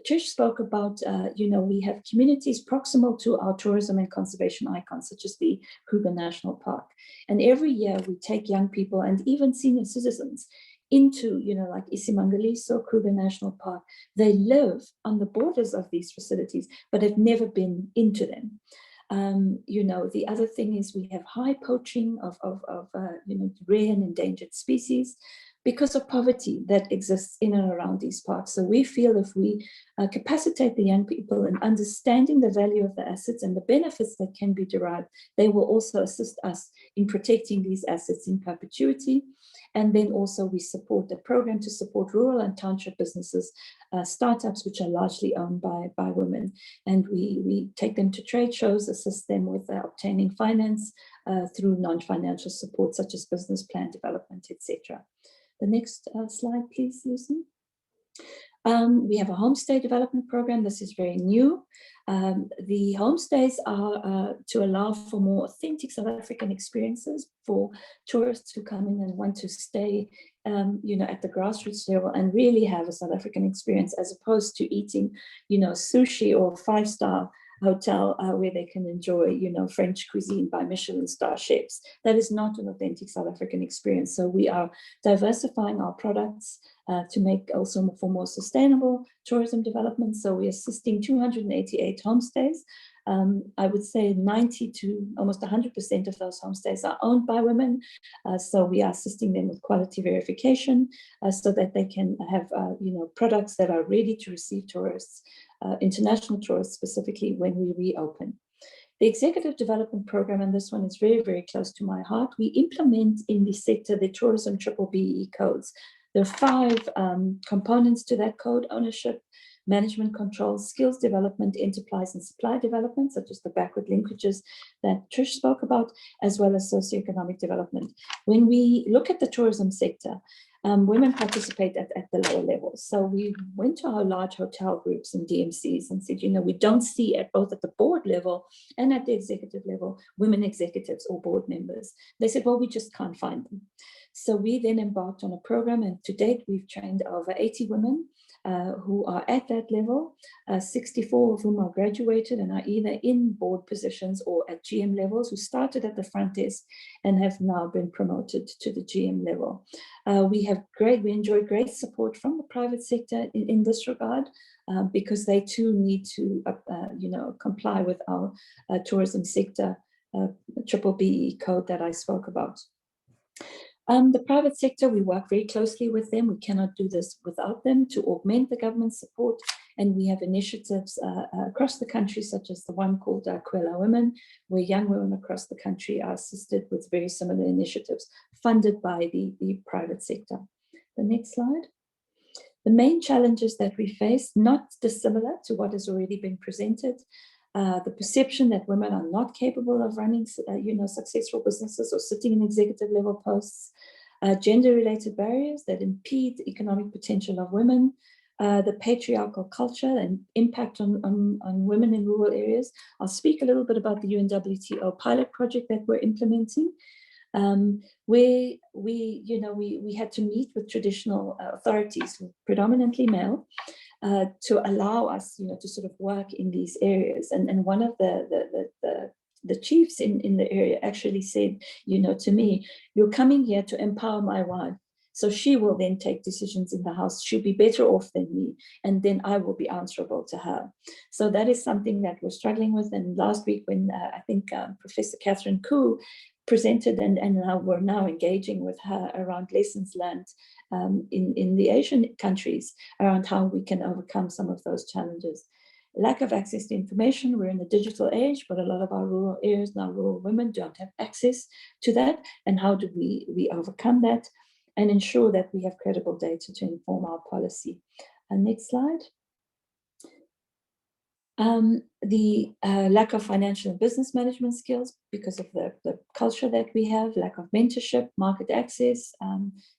Trish spoke about, we have communities proximal to our tourism and conservation icons, such as the Kruger National Park. And every year we take young people and even senior citizens into, like Isimangaliso, Kruger National Park. They live on the borders of these facilities, but have never been into them. The other thing is we have high poaching of rare and endangered species because of poverty that exists in and around these parks. So we feel if we capacitate the young people in understanding the value of the assets and the benefits that can be derived, they will also assist us in protecting these assets in perpetuity. And then also we support a program to support rural and township businesses, startups which are largely owned by women. And we take them to trade shows, assist them with obtaining finance through non-financial support such as business plan development, etc. The next slide, please, Lucy. We have a homestay development program. This is very new. The homestays are to allow for more authentic South African experiences for tourists who come in and want to stay, at the grassroots level and really have a South African experience, as opposed to eating, sushi or 5-star hotel where they can enjoy, French cuisine by Michelin star chefs. That is not an authentic South African experience. So we are diversifying our products to make also for more sustainable tourism development. So we're assisting 288 homestays I would say 90 to almost 100% of those homestays are owned by women. So we are assisting them with quality verification so that they can have products that are ready to receive tourists, international tourists specifically, when we reopen. The Executive Development Program, and this one is very, very close to my heart, we implement in the sector the Tourism BBBE codes. There are 5 components to that code: ownership, management control, skills development, enterprise and supply development, such as the backward linkages that Trish spoke about, as well as socioeconomic development. When we look at the tourism sector, women participate at the lower levels. So we went to our large hotel groups and DMCs and said, we don't see at both at the board level and at the executive level, women executives or board members. They said, well, we just can't find them. So we then embarked on a program, and to date, we've trained over 80 women who are at that level, 64 of whom are graduated and are either in board positions or at GM levels, who started at the front desk and have now been promoted to the GM level. We enjoy great support from the private sector in this regard, because they too need to comply with our tourism sector BBBE code that I spoke about. The private sector, we work very closely with them. We cannot do this without them to augment the government support. And we have initiatives across the country, such as the one called Kwela Women, where young women across the country are assisted with very similar initiatives funded by the private sector. The next slide. The main challenges that we face, not dissimilar to what has already been presented, the perception that women are not capable of running, successful businesses or sitting in executive level posts, gender-related barriers that impede the economic potential of women, the patriarchal culture and impact on women in rural areas. I'll speak a little bit about the UNWTO pilot project that we're implementing, where we had to meet with traditional authorities, predominantly male, to allow us, to sort of work in these areas. And one of the chiefs in the area actually said, to me, you're coming here to empower my wife, so she will then take decisions in the house. She'll be better off than me, and then I will be answerable to her. So that is something that we're struggling with. And last week, when I think Professor Catherine Koo presented, and we're now engaging with her around lessons learned in the Asian countries around how we can overcome some of those challenges. Lack of access to information. We're in the digital age, but a lot of our rural areas now, rural women don't have access to that. And how do we overcome that and ensure that we have credible data to inform our policy? Next slide. The lack of financial and business management skills because of the culture that we have, lack of mentorship, market access,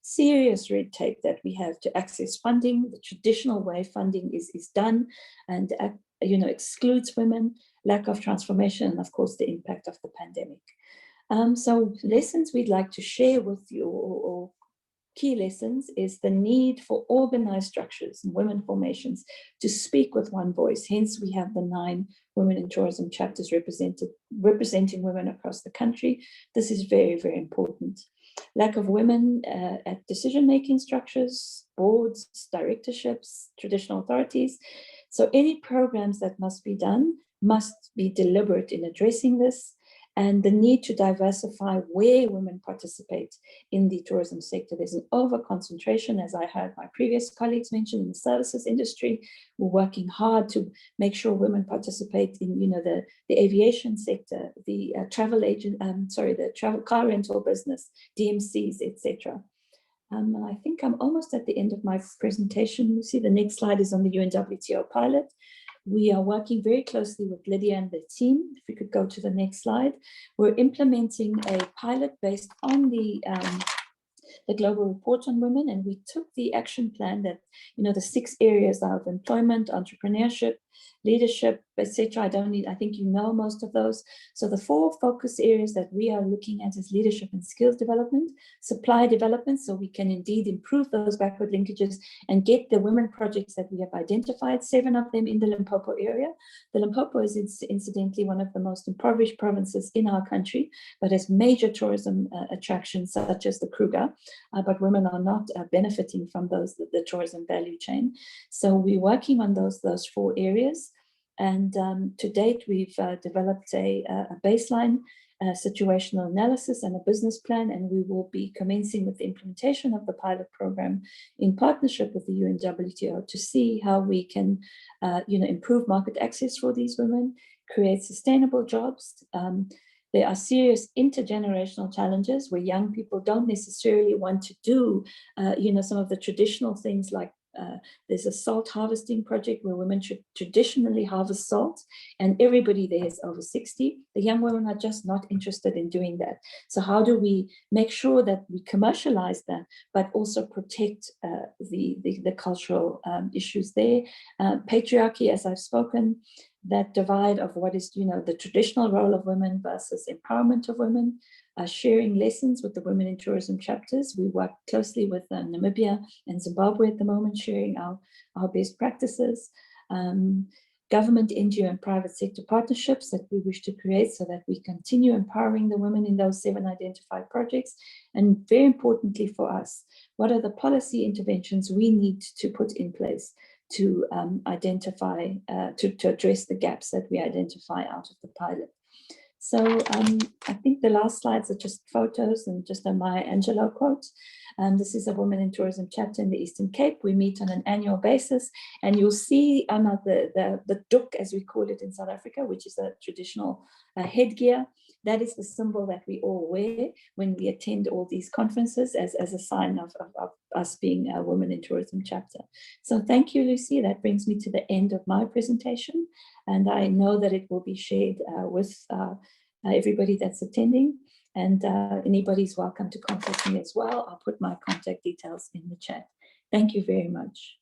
serious red tape that we have to access funding. The traditional way funding is done and excludes women, lack of transformation, and of course the impact of the pandemic. So lessons we'd like to share with you, or key lessons, is the need for organized structures and women formations to speak with one voice. Hence, we have the 9 women in tourism chapters representing women across the country. This is very, very important. Lack of women at decision-making structures, boards, directorships, traditional authorities. So any programs that must be done must be deliberate in addressing this, and the need to diversify where women participate in the tourism sector. There's an over-concentration, as I heard my previous colleagues mention, in the services industry. We're working hard to make sure women participate in, the aviation sector, the the travel car rental business, DMCs, etc. And I think I'm almost at the end of my presentation. You see the next slide is on the UNWTO pilot. We are working very closely with Lydia and the team. If we could go to the next slide. We're implementing a pilot based on the Global Report on Women, and we took the action plan that, the 6 areas of employment, entrepreneurship, leadership, etc. I think most of those. So the 4 focus areas that we are looking at is leadership and skills development, supply development, so we can indeed improve those backward linkages and get the women projects that we have identified, 7 of them in the Limpopo area. The Limpopo is incidentally one of the most impoverished provinces in our country, but has major tourism attractions such as the Kruger, but women are not benefiting from the tourism value chain. So we're working on those 4 areas. And to date, we've developed a baseline situational analysis and a business plan, and we will be commencing with the implementation of the pilot program in partnership with the UNWTO to see how we can improve market access for these women, create sustainable jobs. There are serious intergenerational challenges where young people don't necessarily want to do some of the traditional things like there's a salt harvesting project where women should traditionally harvest salt, and everybody there is over 60. The young women are just not interested in doing that. So how do we make sure that we commercialize that, but also protect the cultural issues there? Patriarchy, as I've spoken, that divide of what is the traditional role of women versus empowerment of women. Sharing lessons with the Women in Tourism chapters. We work closely with Namibia and Zimbabwe at the moment, sharing our best practices. Government, NGO, and private sector partnerships that we wish to create so that we continue empowering the women in those 7 identified projects. And very importantly for us, what are the policy interventions we need to put in place to identify, to address the gaps that we identify out of the pilot. So I think the last slides are just photos and just a Maya Angelou quote. This is a Women in Tourism chapter in the Eastern Cape. We meet on an annual basis, and you'll see the duk, as we call it in South Africa, which is a traditional headgear. That is the symbol that we all wear when we attend all these conferences as a sign of us being a Women in Tourism chapter. So thank you, Lucy. That brings me to the end of my presentation. And I know that it will be shared with everybody that's attending. And anybody's welcome to contact me as well. I'll put my contact details in the chat. Thank you very much.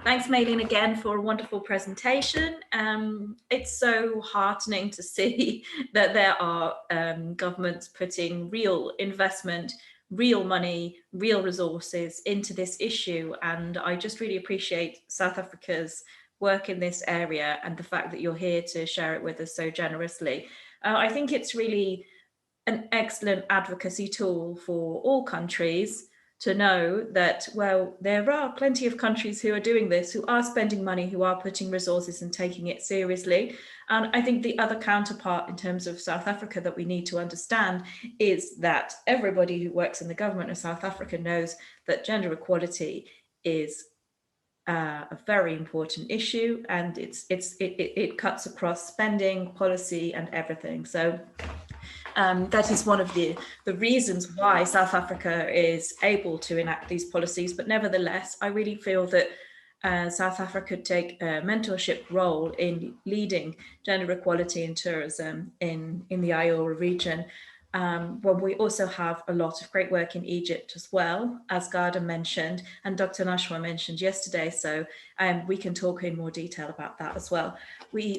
Thanks, Maylene, again for a wonderful presentation. It's so heartening to see that there are governments putting real investment, real money, real resources into this issue. And I just really appreciate South Africa's work in this area and the fact that you're here to share it with us so generously. I think it's really an excellent advocacy tool for all countries to know that, well, there are plenty of countries who are doing this, who are spending money, who are putting resources and taking it seriously. And I think the other counterpart in terms of South Africa that we need to understand is that everybody who works in the government of South Africa knows that gender equality is a very important issue, and it cuts across spending, policy, and everything. So that is one of the reasons why South Africa is able to enact these policies. But nevertheless, I really feel that South Africa could take a mentorship role in leading gender equality in tourism in the IORA region. Well, we also have a lot of great work in Egypt as well, as Garda mentioned, and Dr. Nashwa mentioned yesterday. So we can talk in more detail about that as well.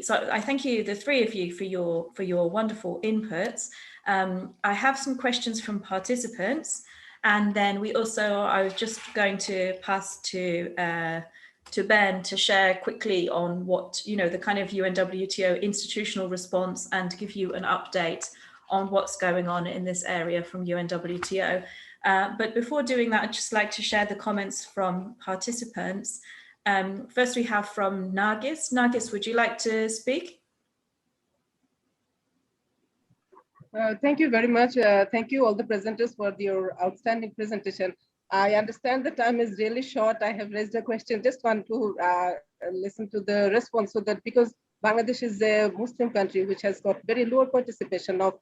So I thank you, the three of you, for your wonderful inputs. I have some questions from participants, and then I was just going to pass to Ben to share quickly on what, the kind of UNWTO institutional response and give you an update on what's going on in this area from UNWTO. But before doing that, I'd just like to share the comments from participants. First, we have from Nargis. Nargis, would you like to speak? Thank you very much. Thank you all the presenters for your outstanding presentation. I understand the time is really short. I have raised a question. Just want to listen to the response, so that because Bangladesh is a Muslim country which has got very low participation of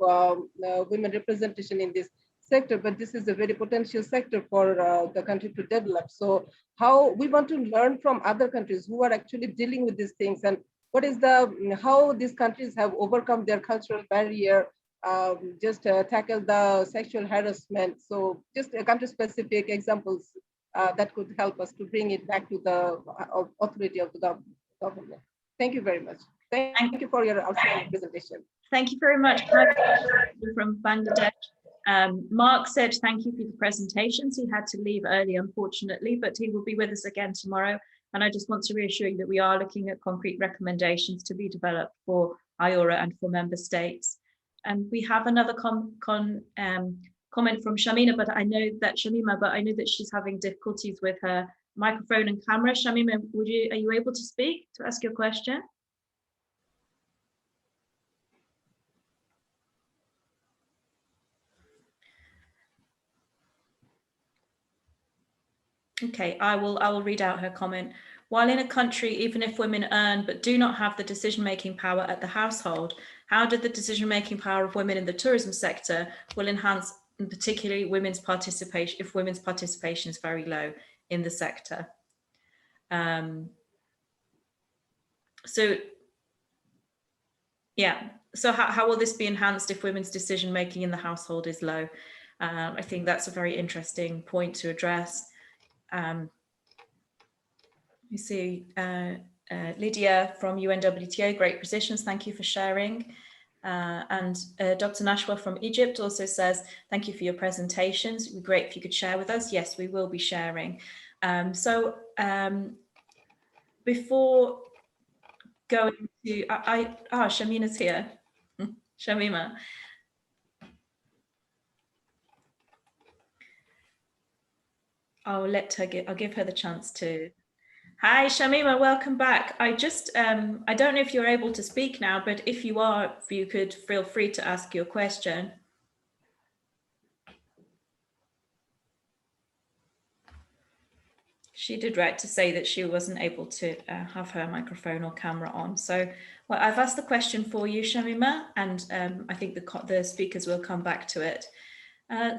women representation in this sector, but this is a very potential sector for the country to develop. So how we want to learn from other countries who are actually dealing with these things, and what is how these countries have overcome their cultural barrier, tackle the sexual harassment. So just country specific examples that could help us to bring it back to the authority of the government. Thank you very much. Thank you for your outstanding presentation. Thank you very much. From Bangladesh. Mark said thank you for the presentations. He had to leave early, unfortunately, but he will be with us again tomorrow. And I just want to reassure you that we are looking at concrete recommendations to be developed for IORA and for member states. And we have another comment from Shamima, but I know that she's having difficulties with her microphone and camera. Shamima, are you able to speak, to ask your question? Okay, I will read out her comment. While in a country, even if women earn but do not have the decision-making power at the household, how did the decision-making power of women in the tourism sector will enhance, and particularly women's participation, if women's participation is very low in the sector? So yeah, so how will this be enhanced if women's decision-making in the household is low? I think that's a very interesting point to address. You see Lydia from UNWTO, great positions, thank you for sharing. And Dr. Nashwa from Egypt also says, thank you for your presentations. It would be great if you could share with us. Yes, we will be sharing. Before going to, Shamina's here. Shamima. I'll give her the chance to. Hi, Shamima, welcome back. I don't know if you're able to speak now, but if you are, if you could feel free to ask your question. She did write to say that she wasn't able to have her microphone or camera on. So well, I've asked the question for you, Shamima, and I think the speakers will come back to it.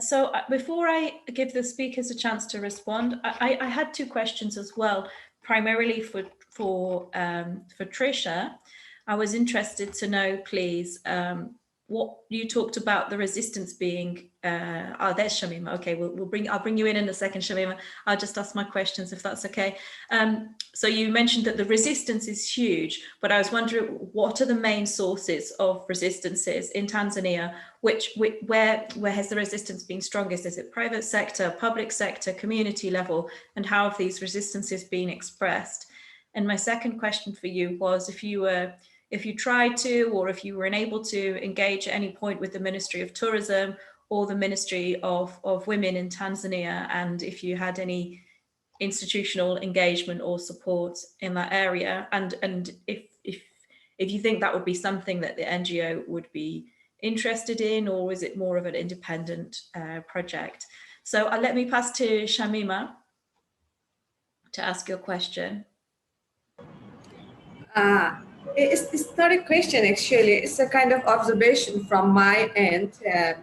So before I give the speakers a chance to respond, I had two questions as well, primarily for Trisha. I was interested to know, please, what you talked about the resistance being. There's Shamima. Okay, I'll bring you in a second, Shamima. I'll just ask my questions if that's okay. So you mentioned that the resistance is huge, but I was wondering what are the main sources of resistances in Tanzania? Where has the resistance been strongest? Is it private sector, public sector, community level, and how have these resistances been expressed? And my second question for you was if you tried to, or if you were unable to engage at any point with the Ministry of Tourism or the Ministry of Women in Tanzania, and if you had any institutional engagement or support in that area, and if you think that would be something that the NGO would be interested in, or is it more of an independent project? So let me pass to Shamima to ask your question. It's not a question, actually. It's a kind of observation from my end,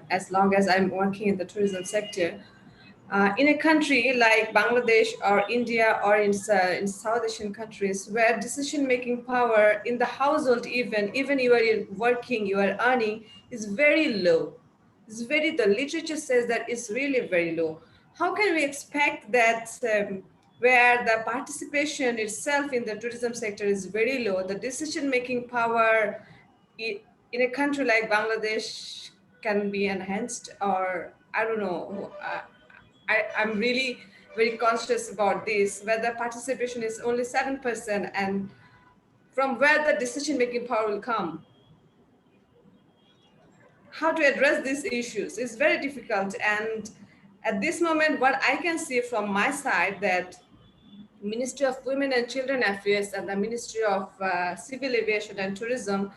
as long as I'm working in the tourism sector. In a country like Bangladesh or India or in South Asian countries where decision-making power in the household, even you are working, you are earning, is very low. The literature says that it's really very low. How can we expect that where the participation itself in the tourism sector is very low, the decision-making power in a country like Bangladesh can be enhanced? Or I don't know. I'm really very conscious about this, where the participation is only 7%, and from where the decision-making power will come. How to address these issues is very difficult. And at this moment, what I can see from my side, that Ministry of Women and Children Affairs and the Ministry of Civil Aviation and Tourism,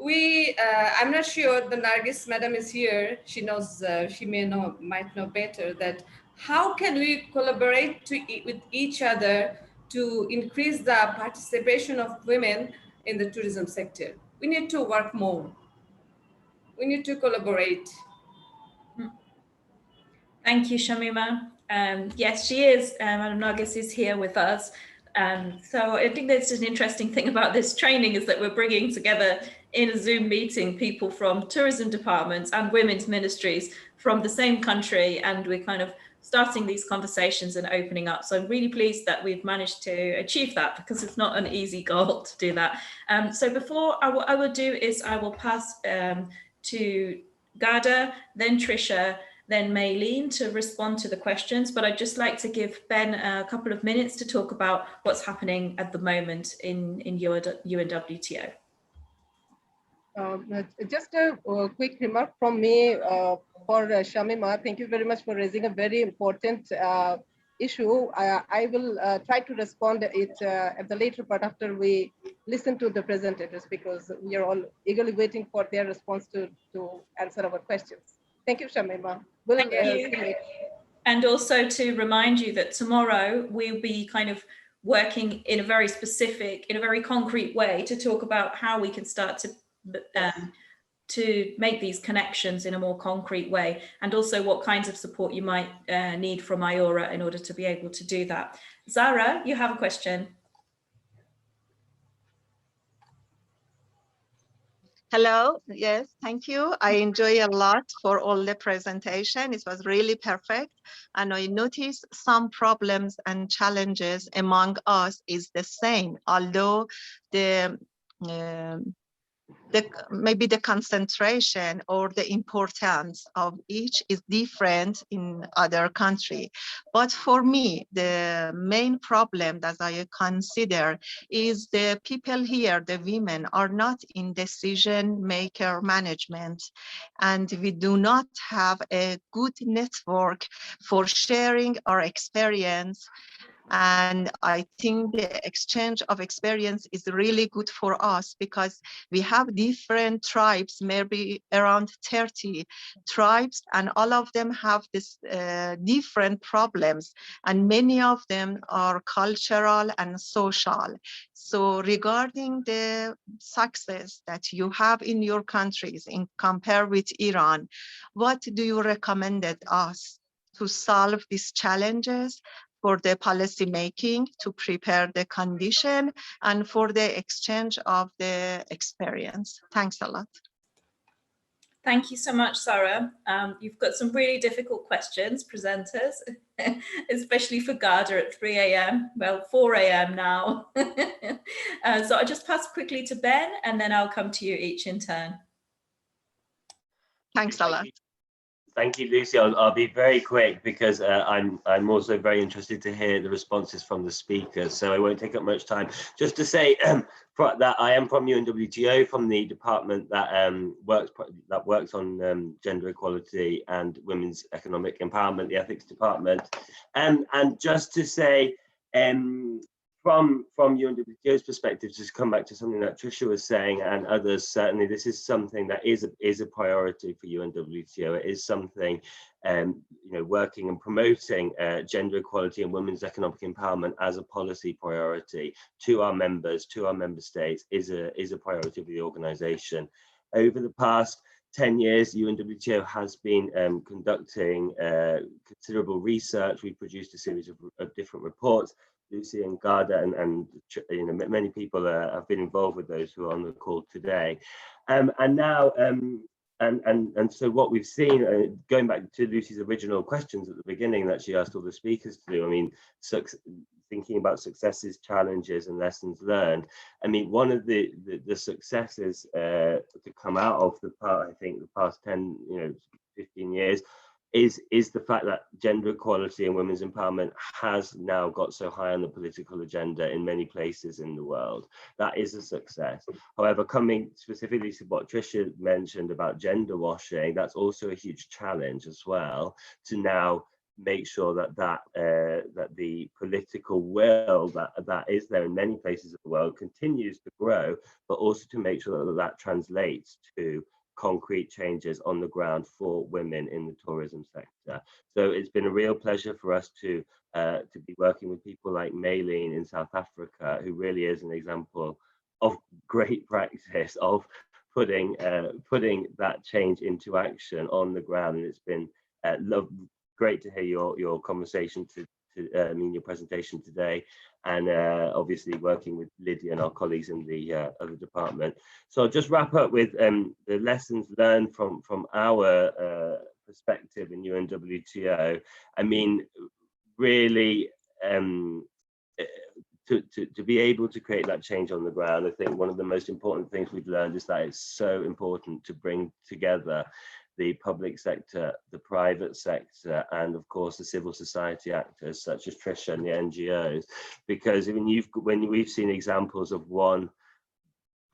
I'm not sure, the Nargis madam is here. She knows, she might know better, that how can we collaborate with each other to increase the participation of women in the tourism sector? We need to work more. We need to collaborate. Thank you, Shamima. Yes, she is. Madam Nargis is here with us. So I think that's an interesting thing about this training, is that we're bringing together in a Zoom meeting people from tourism departments and women's ministries from the same country, and we're kind of starting these conversations and opening up. So I'm really pleased that we've managed to achieve that, because it's not an easy goal to do that. So before I will do is I will pass to Gada, then Trisha, then Maylene to respond to the questions, but I'd just like to give Ben a couple of minutes to talk about what's happening at the moment in UNWTO. Just a quick remark from me for Shamima. Thank you very much for raising a very important issue, I will try to respond it at the later part after we listen to the presenters, because we are all eagerly waiting for their response to answer our questions. Thank you, Shamima. We'll Thank you. And also to remind you that tomorrow we'll be kind of working in a very specific, in a very concrete way to talk about how we can start to make these connections in a more concrete way, and also what kinds of support you might need from IORA in order to be able to do that. Zara, you have a question. Hello, yes, thank you. I enjoy a lot for all the presentation. It was really perfect. And I noticed some problems and challenges among us is the same, although maybe the concentration or the importance of each is different in other country. But for me, the main problem that I consider is the people here, the women, are not in decision maker management, and we do not have a good network for sharing our experience. And I think the exchange of experience is really good for us, because we have different tribes, maybe around 30 tribes, and all of them have this different problems, and many of them are cultural and social. So regarding the success that you have in your countries in compare with Iran, what do you recommend us to solve these challenges, for the policy making, to prepare the condition, and for the exchange of the experience? Thanks a lot. Thank you so much, Sarah. You've got some really difficult questions, presenters, especially for Garda at 3 a.m. Well, 4 a.m. now. So I'll just pass quickly to Ben, and then I'll come to you each in turn. Thanks a lot. Thank you, Lucy. I'll be very quick, because I'm also very interested to hear the responses from the speakers, so I won't take up much time. Just to say that I am from UNWTO, from the department that works on gender equality and women's economic empowerment, the ethics department, and just to say, from UNWTO's perspective, just come back to something that Trisha was saying, and others, certainly this is something that is a priority for UNWTO. It is something, working and promoting gender equality and women's economic empowerment as a policy priority to our members, to our member states, is a priority for the organization. Over the past 10 years, UNWTO has been conducting considerable research. We've produced a series of different reports. Lucy and Garda and many people have been involved with those who are on the call today, and now and so what we've seen, going back to Lucy's original questions at the beginning that she asked all the speakers to do, I mean, thinking about successes, challenges, and lessons learned. I mean, one of the successes to come out of the past 10, 15 years is the fact that gender equality and women's empowerment has now got so high on the political agenda in many places in the world. That is a success. However, coming specifically to what Trisha mentioned about gender washing, that's also a huge challenge as well, to now make sure that the political will that is there in many places of the world continues to grow, but also to make sure that translates to concrete changes on the ground for women in the tourism sector. So it's been a real pleasure for us to be working with people like Maylene in South Africa, who really is an example of great practice of putting that change into action on the ground. And it's been great to hear your conversation your presentation today, and obviously working with Lydia and our colleagues in the other department. So I'll just wrap up with the lessons learned from our perspective in UNWTO. I mean, really, to be able to create that change on the ground, I think one of the most important things we've learned is that it's so important to bring together the public sector, the private sector, and of course the civil society actors such as Trisha and the NGOs, because when we've seen examples of one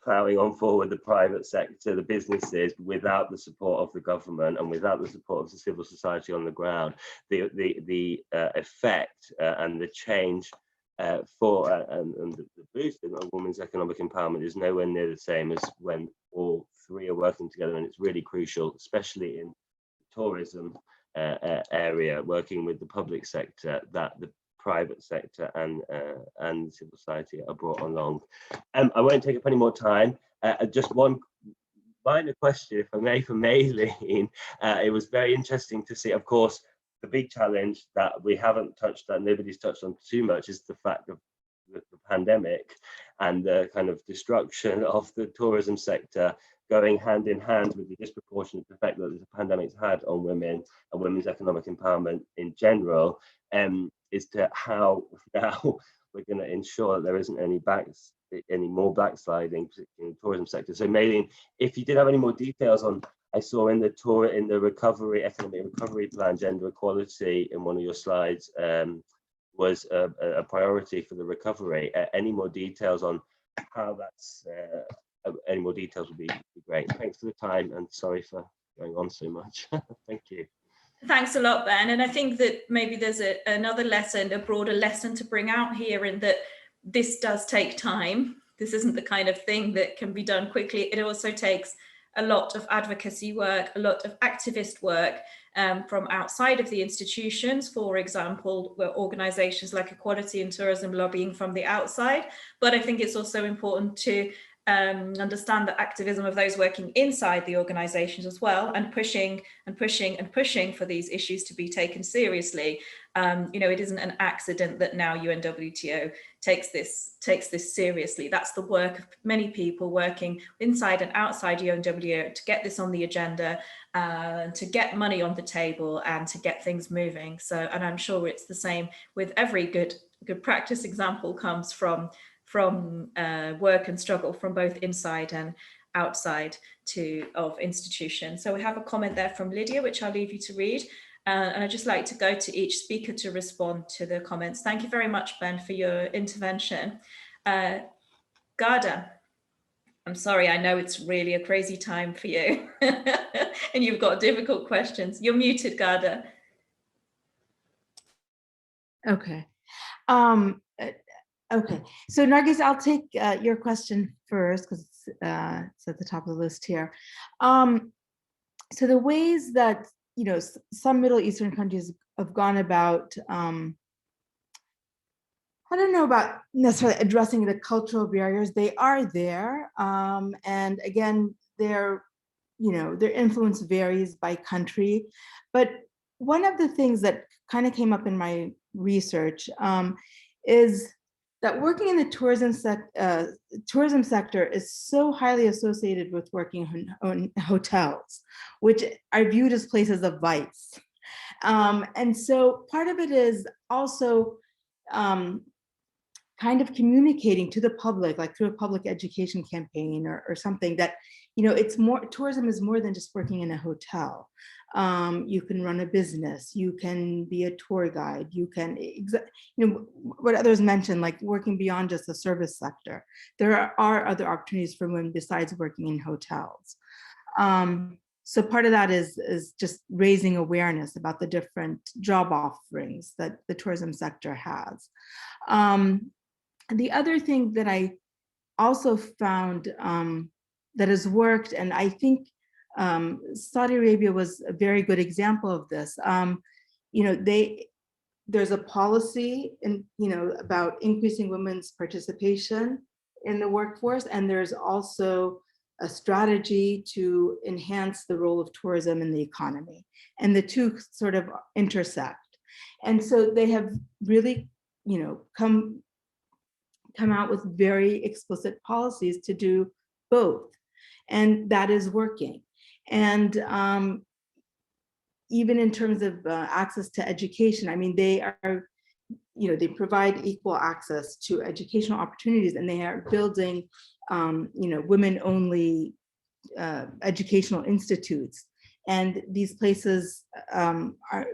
ploughing on forward the private sector, the businesses, without the support of the government and without the support of the civil society on the ground, the effect and the change and the boost in a women's economic empowerment is nowhere near the same as when all three are working together. And it's really crucial, especially in the tourism area, working with the public sector, that the private sector and civil society are brought along. I won't take up any more time. Just one minor question, if I may, for Maylene. It was very interesting to see, of course, the big challenge that we haven't touched, that nobody's touched on too much, is the fact of the pandemic and the kind of destruction of the tourism sector going hand in hand with the disproportionate effect that the pandemic's had on women and women's economic empowerment in general, is to how now we're going to ensure that there isn't any more backsliding, particularly in the tourism sector. So Maylene, if you did have any more details on, I saw in the economic recovery plan, gender equality in one of your slides was a priority for the recovery. Any more details on how that's, any more details would be great. Thanks for the time and sorry for going on so much. Thank you. Thanks a lot, Ben. And I think that maybe there's another lesson, a broader lesson to bring out here, in that this does take time. This isn't the kind of thing that can be done quickly. It also takes a lot of advocacy work, a lot of activist work from outside of the institutions, for example, where organizations like Equality in Tourism lobbying from the outside. But I think it's also important to understand the activism of those working inside the organizations as well, and pushing and pushing and pushing for these issues to be taken seriously. You know, it isn't an accident that now UNWTO takes this seriously. That's the work of many people working inside and outside UNWTO to get this on the agenda, to get money on the table and to get things moving. So, and I'm sure it's the same with every good practice example comes from work and struggle from both inside and outside of institutions. So we have a comment there from Lydia, which I'll leave you to read. And I'd just like to go to each speaker to respond to the comments. Thank you very much, Ben, for your intervention. Garda, I'm sorry, I know it's really a crazy time for you and you've got difficult questions. You're muted, Garda. Okay. Okay, so Nargis, I'll take your question first because it's at the top of the list here. So the ways that, you know, some Middle Eastern countries have gone about, I don't know about necessarily addressing the cultural barriers. They are there, and again, their influence varies by country. But one of the things that kind of came up in my research is that working in the tourism sector is so highly associated with working in hotels, which are viewed as places of vice. And so part of it is also kind of communicating to the public, like through a public education campaign or something, that, you know, it's more, tourism is more than just working in a hotel. You can run a business, you can be a tour guide, you can, you know, what others mentioned, like working beyond just the service sector. There are other opportunities for women besides working in hotels. So part of that is just raising awareness about the different job offerings that the tourism sector has. The other thing that I also found that has worked, and I think Saudi Arabia was a very good example of this. You know, there's a policy about increasing women's participation in the workforce, and there's also a strategy to enhance the role of tourism in the economy, and the two sort of intersect. And so they have really, you know, come out with very explicit policies to do both, and that is working. And even in terms of access to education, I mean, they are, you know, they provide equal access to educational opportunities, and they are building, you know, women-only educational institutes. And these places are,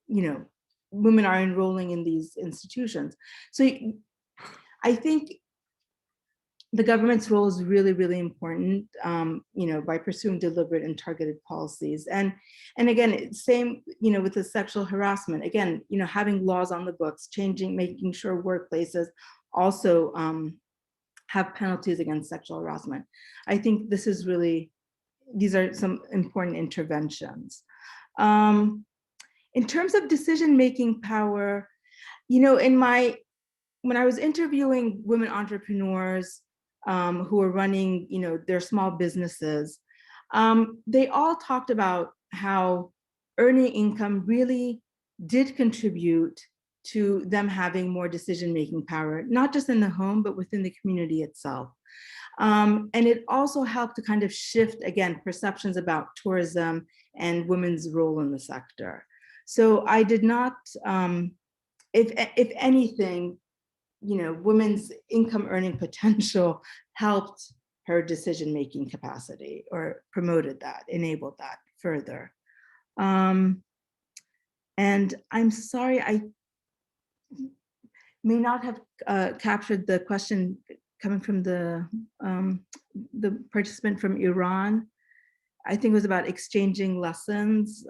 you know, women are enrolling in these institutions. So I think the government's role is really, really important, by pursuing deliberate and targeted policies. And again, same, with the sexual harassment, again, having laws on the books, making sure workplaces also have penalties against sexual harassment. I think these are some important interventions. In terms of decision-making power, when I was interviewing women entrepreneurs who are running, their small businesses, they all talked about how earning income really did contribute to them having more decision-making power, not just in the home, but within the community itself. And it also helped to kind of shift, again, perceptions about tourism and women's role in the sector. So I did not, if anything, women's income earning potential helped her decision-making capacity, or promoted that, enabled that further. And I'm sorry, I may not have captured the question coming from the participant from Iran. I think it was about exchanging lessons.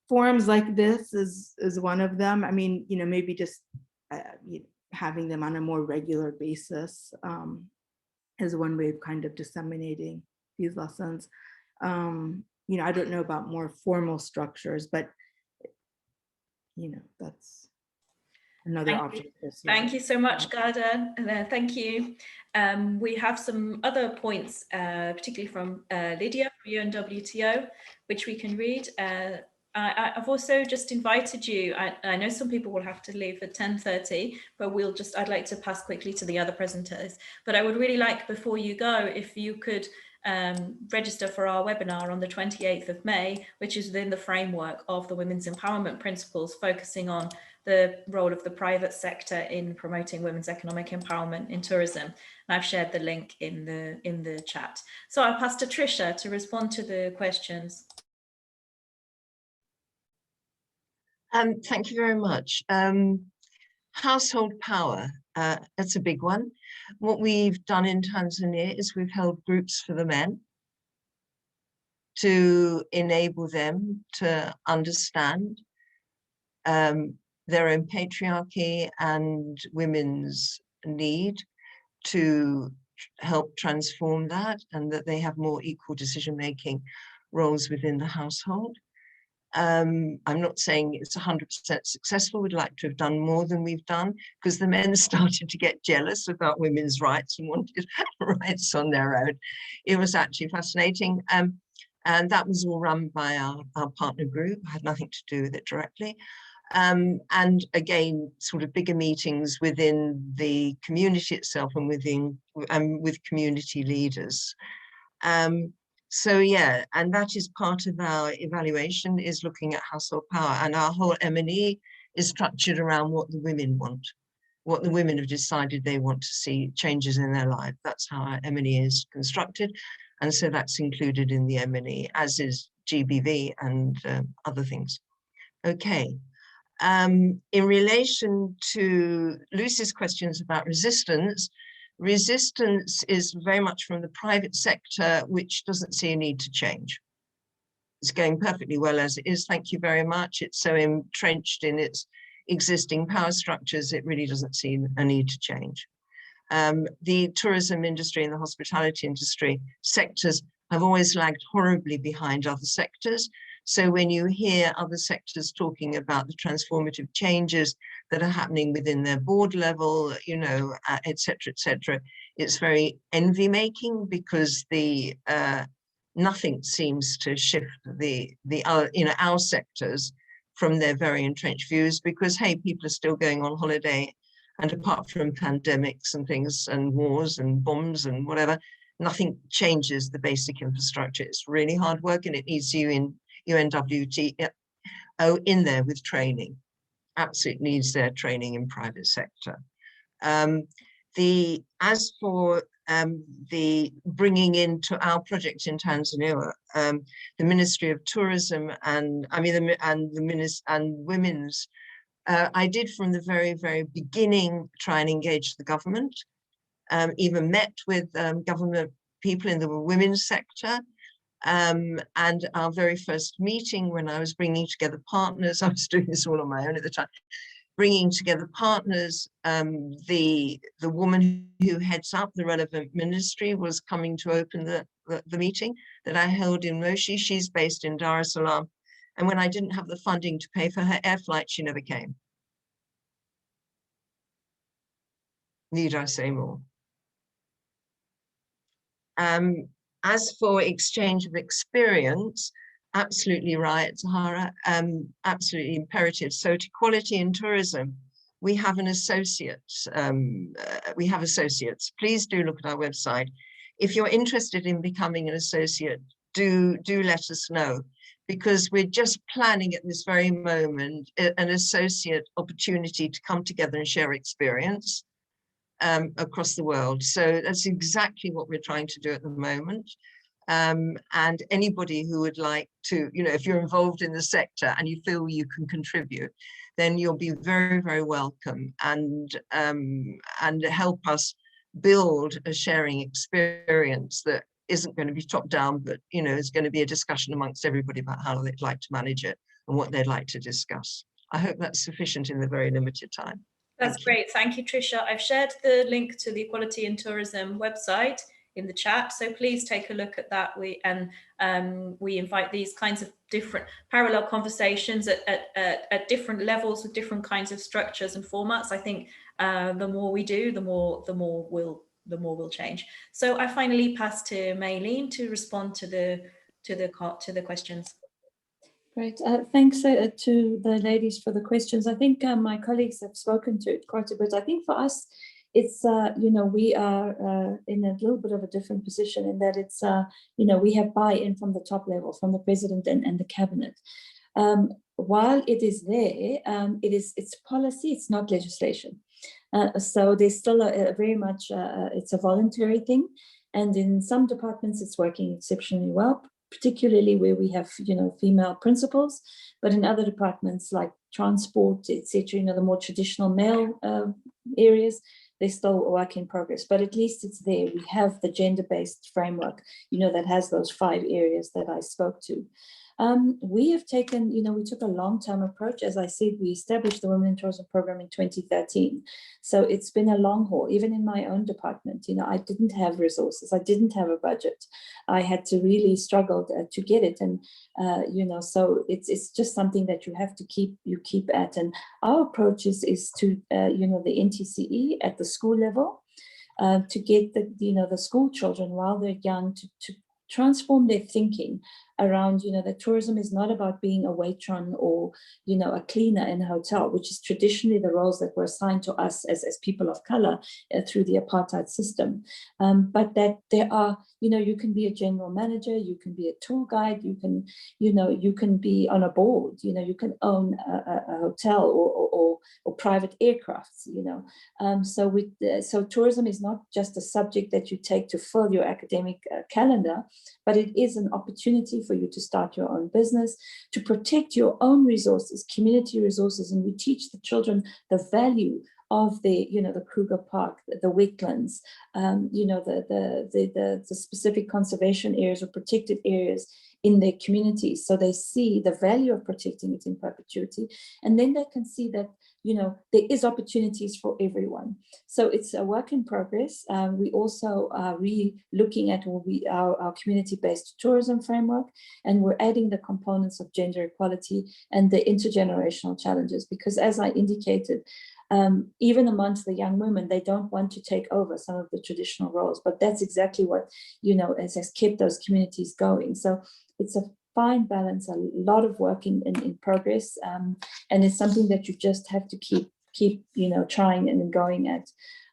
Forums like this is one of them. I mean, maybe just having them on a more regular basis is one way of kind of disseminating these lessons. I don't know about more formal structures, but that's another option. Thank you so much, Garda. Thank you. We have some other points, particularly from Lydia from UNWTO, which we can read. I've also just invited you. I know some people will have to leave at 10:30, but I'd like to pass quickly to the other presenters. But I would really like, before you go, if you could register for our webinar on the 28th of May, which is within the framework of the Women's Empowerment Principles, focusing on the role of the private sector in promoting women's economic empowerment in tourism. And I've shared the link in the chat. So I'll pass to Trisha to respond to the questions. Thank you very much. Household power, that's a big one. What we've done in Tanzania is we've held groups for the men to enable them to understand their own patriarchy and women's need to help transform that, and that they have more equal decision-making roles within the household. I'm not saying it's 100% successful. We'd like to have done more than we've done, because the men started to get jealous about women's rights and wanted rights on their own. It was actually fascinating. And that was all run by our partner group. I had nothing to do with it directly. And again, sort of bigger meetings within the community itself and with community leaders. So yeah, and that is part of our evaluation, is looking at household power, and our whole M&E is structured around what the women want, what the women have decided they want to see changes in their life. That's how our M&E is constructed, and so that's included in the M&E, as is GBV and other things. Okay, in relation to Lucy's questions about resistance, resistance is very much from the private sector, which doesn't see a need to change. It's going perfectly well as it is, thank you very much. It's so entrenched in its existing power structures, it really doesn't see a need to change. The tourism industry and the hospitality industry sectors have always lagged horribly behind other sectors. So when you hear other sectors talking about the transformative changes that are happening within their board level, et cetera, it's very envy-making, because nothing seems to shift our sectors from their very entrenched views, because hey, people are still going on holiday, and apart from pandemics and things and wars and bombs and whatever, nothing changes the basic infrastructure. It's really hard work, and it needs you in UNWTO in there with training. Absolutely needs their training in private sector. As for the bringing into our project in Tanzania, the Ministry of Tourism and women's I did from the very, very beginning try and engage the government, even met with government people in the women's sector. And our very first meeting, when I was bringing together partners, I was doing this all on my own at the time, bringing together partners, the woman who heads up the relevant ministry was coming to open the meeting that I held in Moshi. She's based in Dar es Salaam. And when I didn't have the funding to pay for her air flight, she never came. Need I say more? As for exchange of experience, absolutely right, Zahara, absolutely imperative. So to quality in tourism, we have an associate, we have associates. Please do look at our website. If you're interested in becoming an associate, do let us know, because we're just planning at this very moment an associate opportunity to come together and share experience across the world. So that's exactly what we're trying to do at the moment. And anybody who would like to, you know, if you're involved in the sector and you feel you can contribute, then you'll be very, very welcome, and help us build a sharing experience that isn't going to be top down, but, you know, is going to be a discussion amongst everybody about how they'd like to manage it and what they'd like to discuss. I hope that's sufficient in the very limited time. That's great. Thank you, Trisha. I've shared the link to the Equality in Tourism website in the chat, so please take a look at that. We invite these kinds of different parallel conversations at different levels with different kinds of structures and formats. I think the more we do, the more we'll change. So I finally pass to Maylene to respond to the questions. Great. Thanks to the ladies for the questions. I think my colleagues have spoken to it quite a bit. I think for us, it's, you know, we are in a little bit of a different position in that it's, you know, we have buy-in from the top level, from the president and the cabinet. While it is there, it's policy, it's not legislation. So there's still a very much, it's a voluntary thing. And in some departments, it's working exceptionally well, particularly where we have, you know, female principals, but in other departments like transport, etc., you know, the more traditional male areas, they still work in progress, but at least it's there. We have the gender-based framework, you know, that has those 5 areas that I spoke to. We have taken, you know, we took a long-term approach. As I said, we established the Women in Tourism program in 2013. So it's been a long haul. Even in my own department, you know, I didn't have resources. I didn't have a budget. I had to really struggle to get it. And, you know, so it's just something that you have to keep at. And our approach is to, you know, the NTCE at the school level, to get the, you know, the school children while they're young to transform their thinking around, you know, that tourism is not about being a waitress or, you know, a cleaner in a hotel, which is traditionally the roles that were assigned to us as people of color through the apartheid system. But that there are, you know, you can be a general manager, you can be a tour guide, you can, you know, you can be on a board, you know, you can own a hotel or private aircrafts, you know. So tourism is not just a subject that you take to fill your academic calendar, but it is an opportunity for you to start your own business, to protect your own resources, community resources, and we teach the children the value of the, you know, the Kruger Park, the wetlands, you know, the specific conservation areas or protected areas in their communities. So they see the value of protecting it in perpetuity, and then they can see that, you know, there is opportunities for everyone. So it's a work in progress. We also are looking at our community-based tourism framework, and we're adding the components of gender equality and the intergenerational challenges, because as I indicated, even amongst the young women, they don't want to take over some of the traditional roles, but that's exactly what, you know, has kept those communities going. So it's a fine balance, a lot of work in progress, and it's something that you just have to keep you know, trying and going at.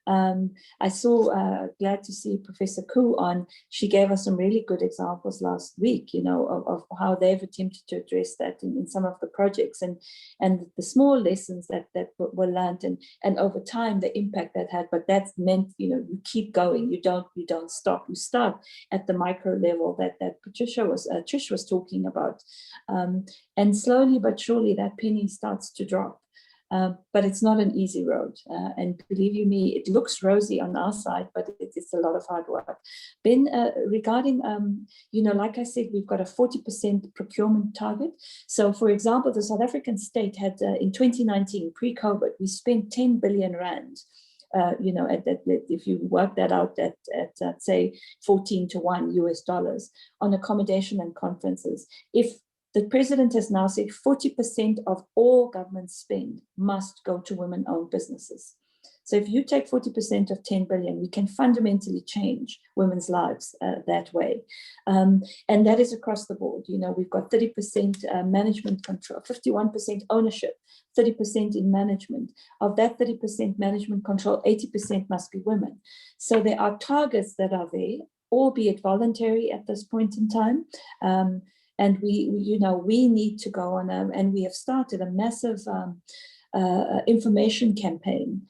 I saw, glad to see Professor Koo on. She gave us some really good examples last week, you know, of how they've attempted to address that in some of the projects, and the small lessons that were learned, and over time the impact that had. But that's meant, you know, you keep going. You don't stop. You start at the micro level that Trish was talking about, and slowly but surely that penny starts to drop. But it's not an easy road. And believe you me, it looks rosy on our side, but it's a lot of hard work. Ben, regarding, like I said, we've got a 40% procurement target. So for example, the South African state had in 2019, pre-COVID, we spent 10 billion rand. If you work that out at say 14 to 1 US dollars on accommodation and conferences. If the president has now said 40% of all government spend must go to women-owned businesses. So if you take 40% of 10 billion, we can fundamentally change women's lives that way. And that is across the board. We've got 30% management control, 51% ownership, 30% in management. Of that 30% management control, 80% must be women. So there are targets that are there, albeit voluntary at this point in time. And we need to go on, and we have started a massive information campaign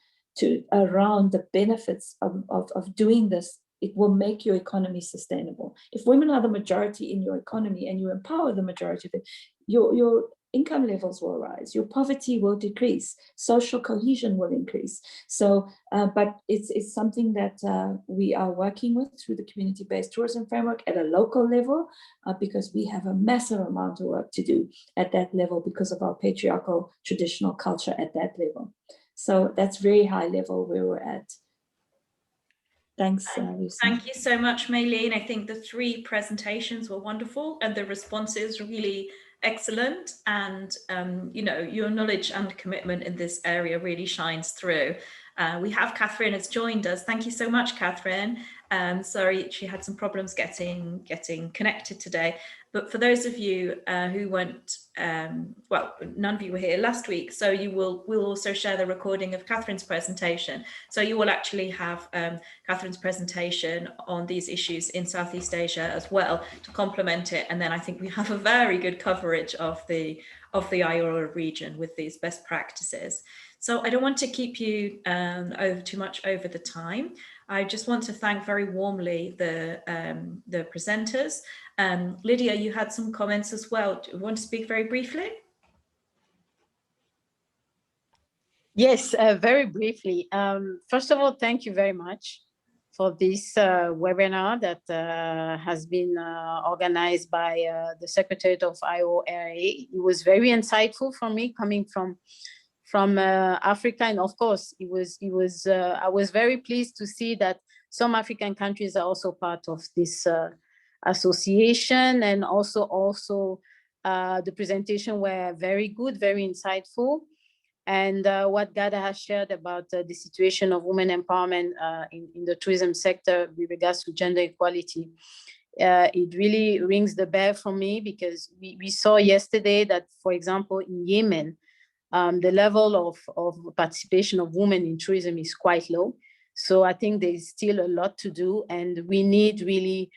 around the benefits of doing this. It will make your economy sustainable. If women are the majority in your economy and you empower the majority of it, your income levels will rise, your poverty will decrease, social cohesion will increase. So, but it's something that we are working with through the community-based tourism framework at a local level, because we have a massive amount of work to do at that level because of our patriarchal traditional culture at that level. So that's very high level where we're at. Thanks, Lucy. Thank you so much, Maylene. I think the 3 presentations were wonderful and the responses really excellent. And, your knowledge and commitment in this area really shines through. We have Catherine has joined us. Thank you so much, Catherine. Sorry, she had some problems getting connected today. But for those of you who weren't, none of you were here last week, so we'll also share the recording of Catherine's presentation. So you will actually have Catherine's presentation on these issues in Southeast Asia as well to complement it. And then I think we have a very good coverage of the IORA region with these best practices. So I don't want to keep you too much over the time. I just want to thank very warmly the presenters. Lydia, you had some comments as well. Do you want to speak very briefly? Yes, very briefly. First of all, thank you very much for this webinar that has been organized by the Secretariat of IORA. It was very insightful for me, coming from Africa, and of course, I was very pleased to see that some African countries are also part of this association, and also the presentation were very good, very insightful. And what Gada has shared about the situation of women empowerment in the tourism sector with regards to gender equality, it really rings the bell for me, because we saw yesterday that, for example, in Yemen, the level of participation of women in tourism is quite low. So I think there is still a lot to do, and we need really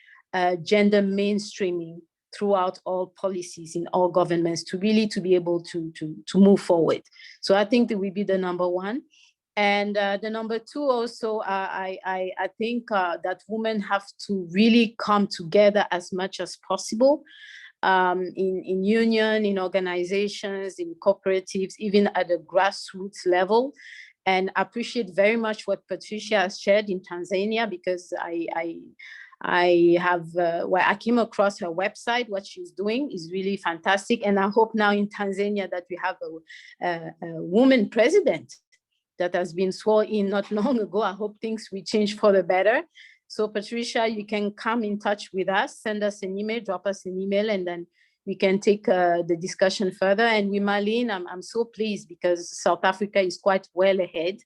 gender mainstreaming throughout all policies in all governments to be able to move forward. So I think that will be the number one. And the number two also, I think that women have to really come together as much as possible. In union, in organizations, in cooperatives, even at the grassroots level. And I appreciate very much what Patricia has shared in Tanzania, because I came across her website. What she's doing is really fantastic. And I hope now in Tanzania that we have a woman president that has been sworn in not long ago. I hope things will change for the better. So Patricia, you can come in touch with us, send us an email, drop us an email, and then we can take the discussion further. And with Marlene, I'm so pleased because South Africa is quite well ahead.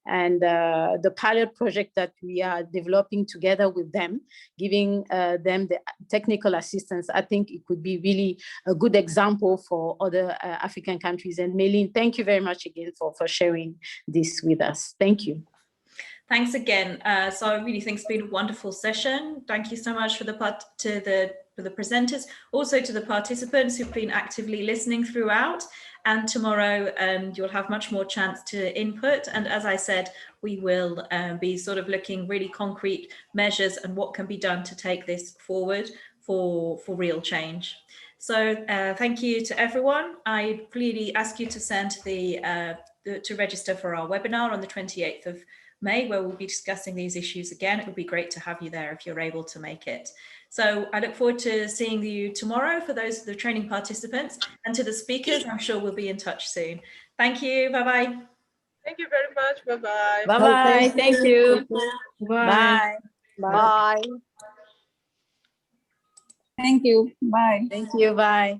And the pilot project that we are developing together with them, giving them the technical assistance, I think it could be really a good example for other African countries. And Marlene, thank you very much again for sharing this with us. Thank you. Thanks again. So I really think it's been a wonderful session. Thank you so much for the presenters, also to the participants who've been actively listening throughout. And tomorrow you'll have much more chance to input. And as I said, we will be sort of looking really concrete measures and what can be done to take this forward for real change. So thank you to everyone. I really ask you to send the to register for our webinar on the 28th of May, where we'll be discussing these issues again. It would be great to have you there if you're able to make it. So I look forward to seeing you tomorrow for those of the training participants, and to the speakers, I'm sure we'll be in touch soon. Thank you. Bye-bye. Thank you very much. Bye-bye. Bye-bye. Thank you. Bye. Bye. Bye. Thank you. Bye. Thank you. Bye.